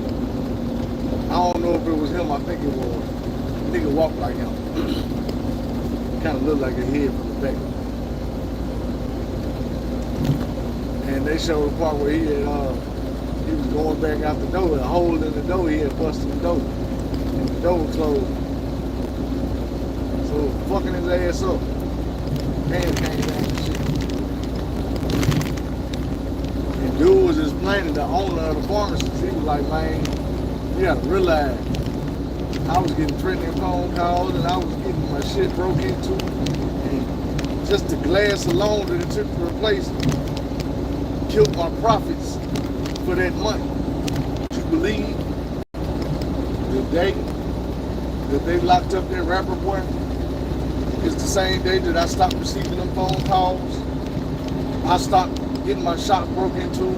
I don't know if it was him. I think it was. The nigga walked like him. Kind of looked like a head from the back. And they showed the part where he was going back out the door, and a hole in the door, he had busted the door. And the door was closed. So fucking his ass up. Hands came down and shit. And dude was explaining, the owner of the pharmacy, he was like, man, you gotta realize I was getting threatening phone calls and I was getting my shit broke into. And just the glass alone that it took to replace killed my profits for that month. Would you believe the day that they locked up that rapper boy is the same day that I stopped receiving them phone calls? I stopped getting my shop broke into.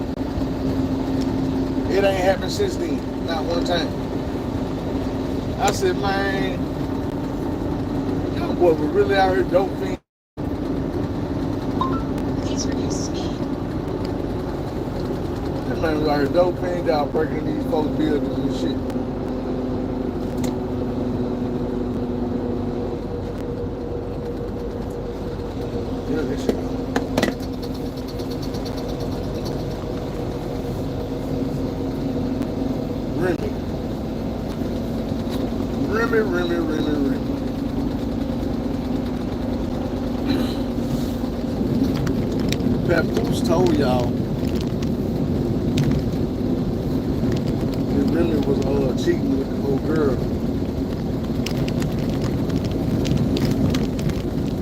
It ain't happened since then, not one time. I said, man, y'all boy were really out here dope fiend.
Please reduce speed.
That man was out here dope fiend out breaking these folks' buildings and shit. Yeah, this shit. Remy. Papoose told y'all that Remy was cheating with the old girl.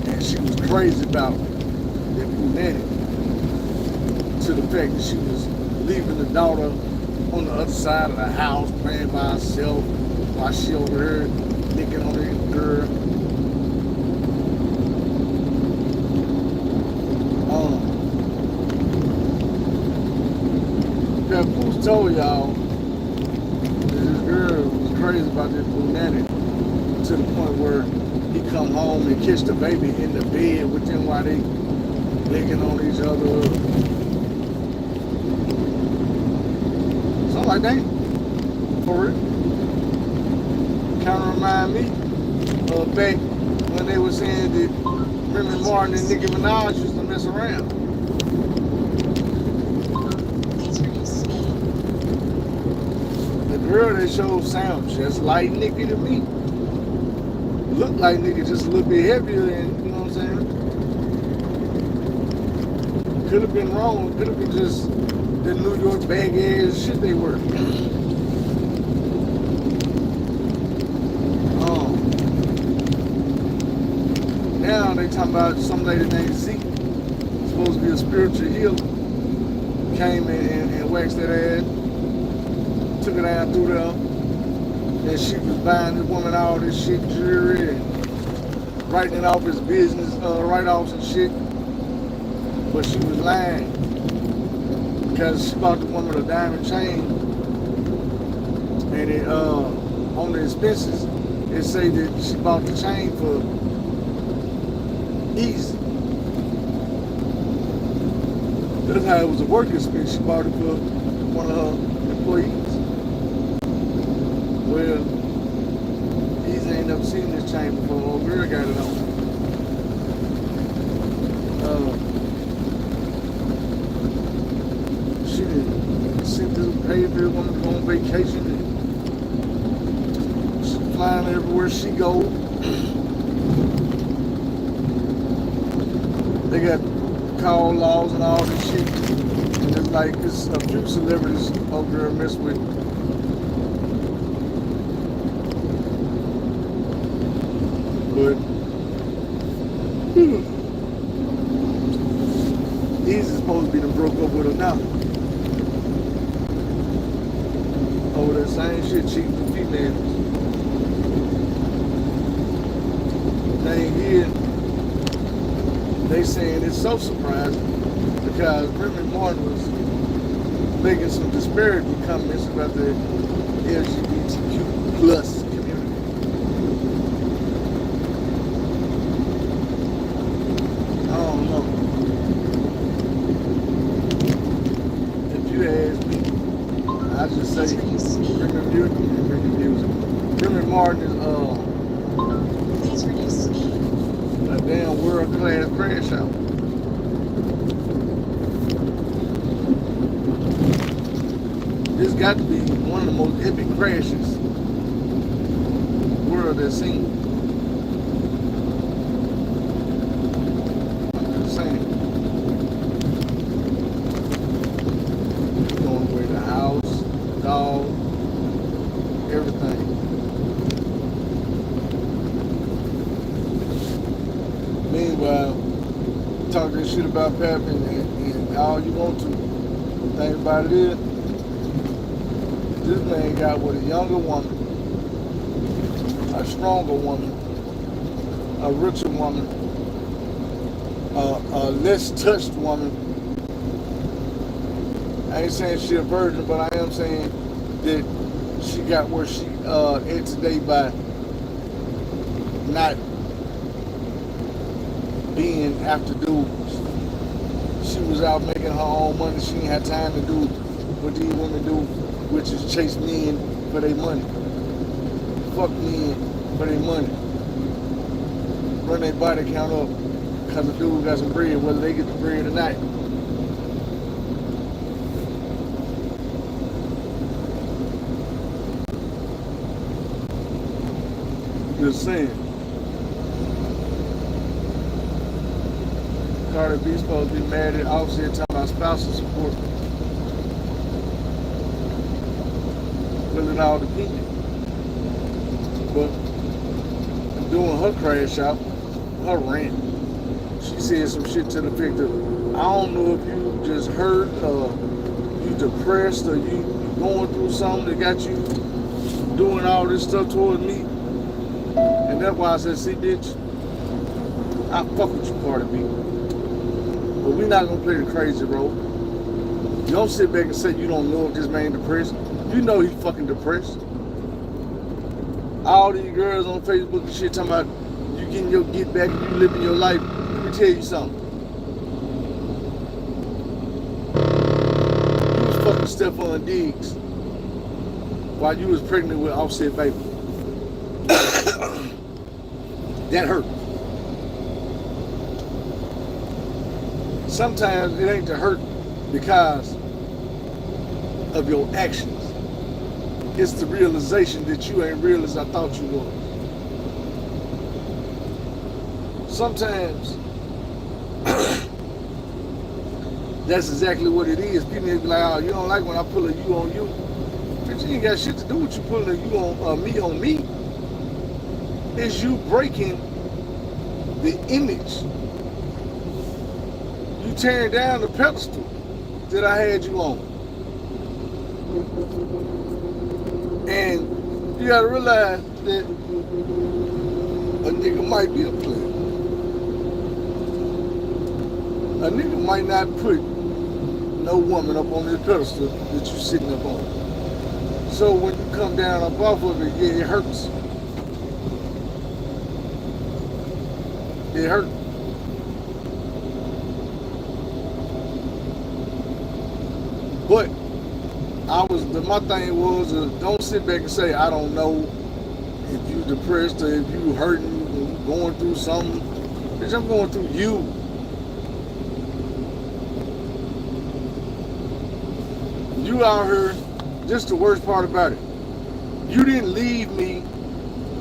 And she was crazy about that nanny. To the fact that she was leaving the daughter on the other side of the house, playing by herself, while she over here licking on the girl. Papoose told y'all that this girl was crazy about this nanny to the point where he come home and kiss the baby in the bed with them while they licking on each other. So I'm like, dang, for real. Kind of remind me of back when they were saying that Remy Martin and Nicki Minaj used to mess around.
Please reduce speed.
The girl that showed sound just like Nicki to me. Looked like Nicki, just a little bit heavier, and you know what I'm saying? Could have been wrong. Could have been just the New York bag ass shit they were. Now they talking about some lady named Z, supposed to be a spiritual healer, came in and waxed that ass, took it down through there, and she was buying this woman all this shit, jewelry, and writing it off as business write-offs and shit, but she was lying, because she bought the woman a diamond chain, and it, on the expenses, it say that she bought the chain for easy. That's how it was a work expense. She bought it for one of her employees. Well, Easy ain't never seen this chain before. Old girl got it on. She didn't send this pay for this woman to go on vacation, and she's flying everywhere she goes. They got call laws and all this shit. And it's like, it's a few celebrities over there mess with. But Easy's supposed to be the broke up with her now. Over that same shit, cheating with females. Thing here, they saying it's so surprising because Remy Martin was making some disparity comments about the LGBTQ plus community. I don't know. If you ask starting this
Please reduce speed.
a damn world-class crash out. This got to be one of the most epic crashes the world has seen. I'm just saying. Going away the house, dog, everything. Meanwhile, talk this shit about Pappy and all you want to. The thing about it is, this man got with a younger woman, a stronger woman, a richer woman, a less touched woman. I ain't saying she a virgin, but I am saying that she got where she at today by not being after dudes. She was out making her own money. She ain't had time to do what these women do, which is chase men for their money. Fuck men for their money. Run their body count up because the dude got some bread, whether they get the bread or not. Just saying. Cardi B supposed to be mad at Offset talking about spousal support. Well, it all depends. But doing her crash out, her rant, she said some shit to the effect of, I don't know if you just hurt or you depressed or you going through something that got you doing all this stuff towards me. And that's why I said, see, bitch, I fuck with you, Cardi B. But we not gonna play the crazy role. You don't sit back and say you don't know if this man depressed. You know he's fucking depressed. All these girls on Facebook and shit talking about you getting your get back and you living your life. Let me tell you something. You was fucking Stephon Diggs while you was pregnant with Offset baby. That hurt. Sometimes it ain't to hurt because of your actions. It's the realization that you ain't real as I thought you was. Sometimes that's exactly what it is. People be like, oh, you don't like when I pull a you on you. Bitch, you ain't got shit to do with you pulling a you on me. It's you breaking the image. You tearing down the pedestal that I had you on. And you gotta realize that a nigga might be a player. A nigga might not put no woman up on this pedestal that you sitting up on. So when you come down up off of it, yeah, it hurts. It hurt. But my thing was, don't sit back and say, I don't know if you depressed or if you hurting or you going through something. Bitch, I'm going through you. You out here, just the worst part about it. You didn't leave me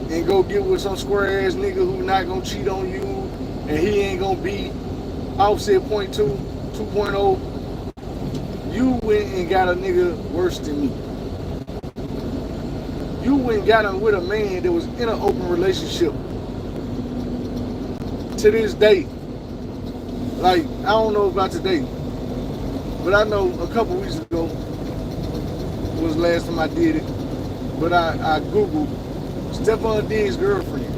and go get with some square ass nigga who not gonna cheat on you and he ain't gonna be Offset 0.2, 2.0. You went and got a nigga worse than me. You went and got him with a man that was in an open relationship. To this day. Like, I don't know about today, but I know a couple weeks ago was the last time I did it. But I Googled Stephon Diggs' girlfriend.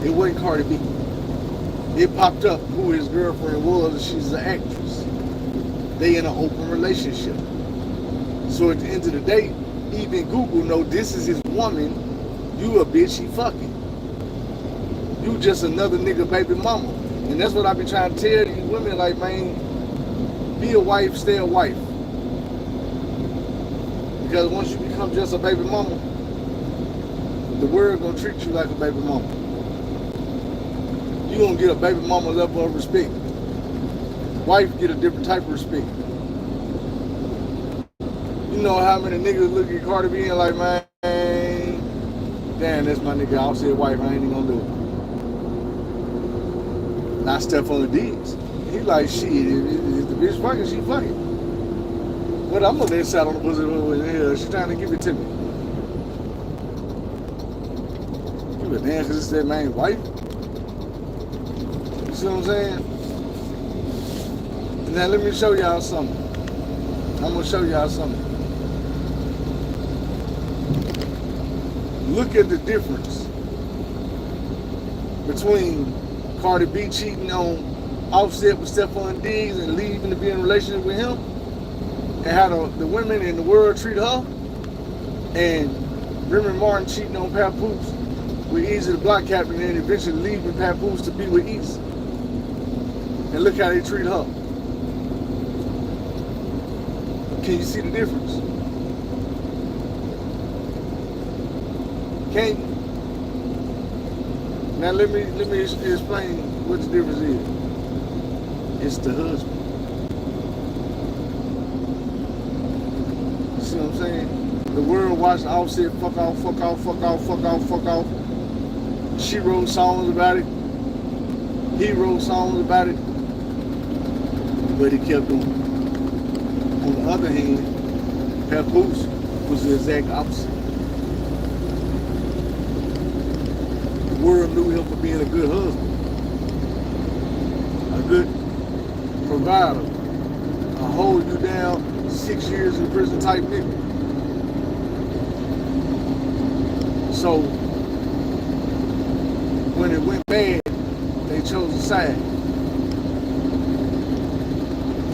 It wasn't Cardi B. It popped up who his girlfriend was, and she's an actress. They in an open relationship. So at the end of the day, even Google know this is his woman. You a bitch, he fucking. You just another nigga baby mama. And that's what I been trying to tell these women, like, man, be a wife, stay a wife. Because once you become just a baby mama, the world gonna treat you like a baby mama. You gonna get a baby mama level of respect. Wife get a different type of respect. You know how many niggas look at Cardi B and like, man, damn, that's my nigga. I'll say wife, I ain't even gonna do it. Not Stephon Diggs. He like, shit, if the bitch fucking, she fucking. But I'm gonna let sat on the pussy in here. She trying to give it to me. Give a damn because it's that man's wife. You see what I'm saying? And now let me show y'all something. I'm gonna show y'all something. Look at the difference between Cardi B cheating on Offset with Stephon Diggs and leaving to be in a relationship with him, and how the women in the world treat her, and Remy Martin cheating on Papoose with Easy the Block Captain and eventually leaving Papoose to be with Easy. And look how they treat her. Can you see the difference? Can you? Now let me explain what the difference is. It's the husband. You see what I'm saying? The world watched Offset fuck off, fuck off, fuck off, fuck off, fuck off. She wrote songs about it. He wrote songs about it. But he kept doing it. On the other hand, Papoose was the exact opposite. The world knew him for being a good husband, a good provider, a hold you down 6 years in prison type nigga. So when it went bad, they chose a side.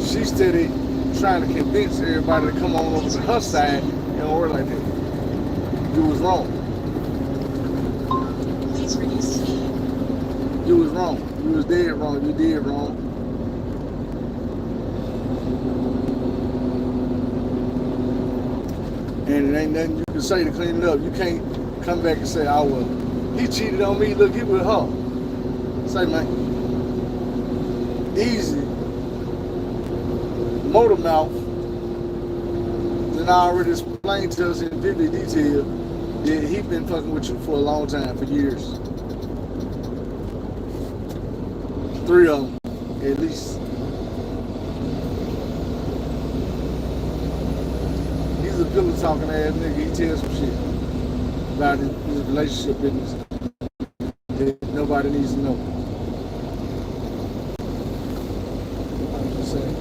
She steady trying to convince everybody to come on over to her side and work like that. You was wrong.
Please reduce speed.
You was wrong. You was dead wrong. You did wrong. And it ain't nothing you can say to clean it up. You can't come back and say, oh, well, he cheated on me. Look, he with her. Say, man, Easy, motor mouth, then I already explained to us in vivid detail that he been fucking with you for a long time, for years. 3 of them, at least. He's a pillow talking ass nigga. He tells some shit about his relationship business that nobody needs to know. I'm just saying.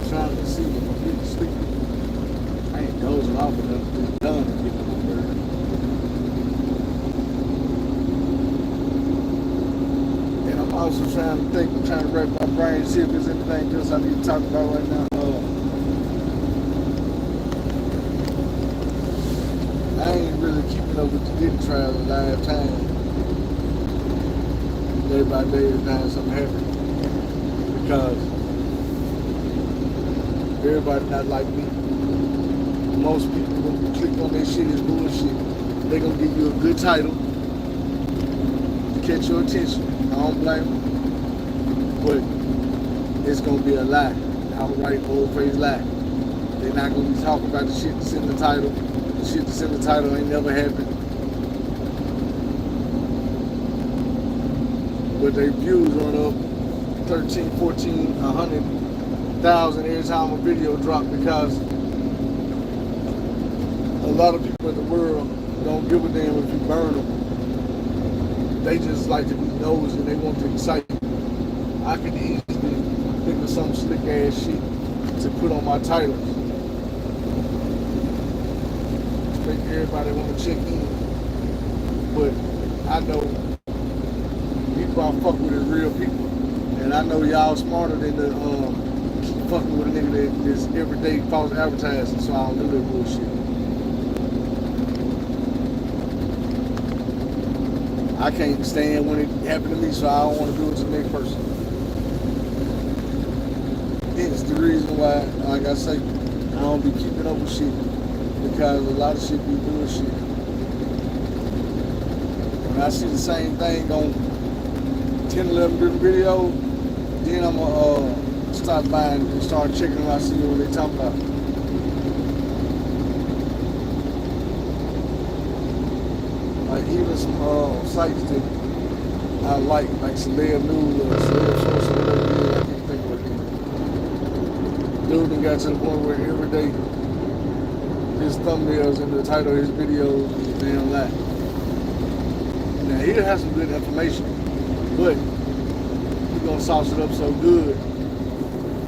Trying to see if I'm getting sleepy. I ain't dozing off enough to be done to get my bird. And I'm also trying to think, trying to wrap my brain, see if there's anything else I need to talk about right now. I ain't really keeping up with the Diddy trial in live time. Day by day, every time something happens. Because everybody not like me. Most people, when you click on that shit, is bullshit. They gonna give you a good title to catch your attention. I don't blame them. But it's gonna be a lie. Outright bold-faced lie. They're not gonna be talking about the shit that's in the title. The shit that's in the title ain't never happened. But their views run up 13, 14, 100,000 every time a video drop, because a lot of people in the world don't give a damn if you burn them. They just like to be nosy and they want to excite you. I could easily think of some slick ass shit to put on my titles. Make everybody want to check in. But I know people I fuck with is real people. And I know y'all smarter than the fucking with a nigga that is everyday false advertising, so I don't do that bullshit. I can't stand when it happened to me, so I don't want to do it to the next person. It's the reason why, like I say, I don't be keeping up with shit, because a lot of shit be bullshit. When I see the same thing on 10, 11 different videos, then I'm gonna start buying and start checking them out, see what they talking about. Like even some sites that I like Celeb News or Celeb Source or whatever it is, I can't think of what it is. Dude done got to the point where every day his thumbnails and the title of his videos is a damn lie. Now he'll have some good information, but he's gonna sauce it up so good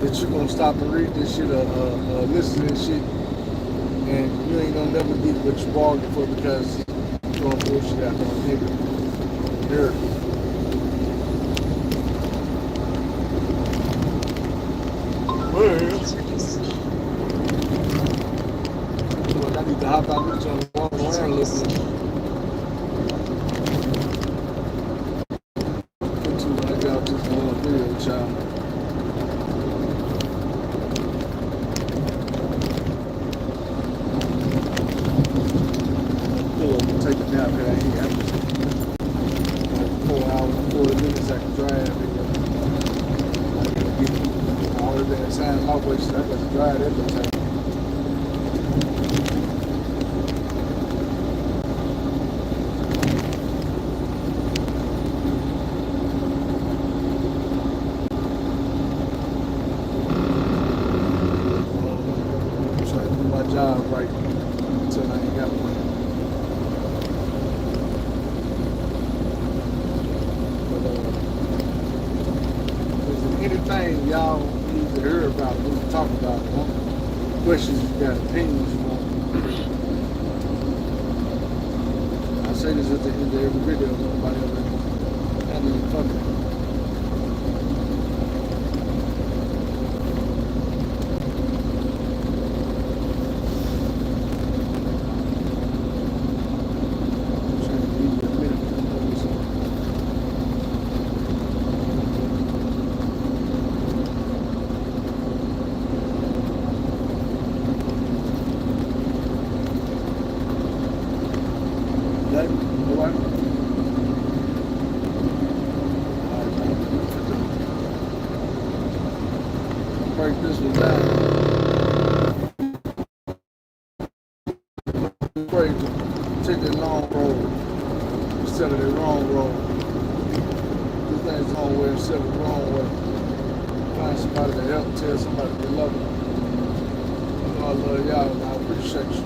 that you're gonna stop and read this shit or listen to this shit, and you ain't gonna never get what you bargained for because you're throwing bullshit out there on nigga. There. Well, look, I need to hop out this and walk around a little bit. I got this little video, child. Take a nap, because I ain't got like 4 hours and 40 minutes I can drive. I gotta get all of that time my way, so I gotta drive that much time. I'm trying to do my job right until I ain't got one. Anything y'all need to hear about, need to talk about, questions you got, opinions you want. I say this at the end of every video, nobody ever had any fucking. Break this one down. Break, take the long road instead of the wrong road. Do things the wrong way instead of the wrong way. Find somebody to help, tell somebody they love them. I love y'all and I appreciate you.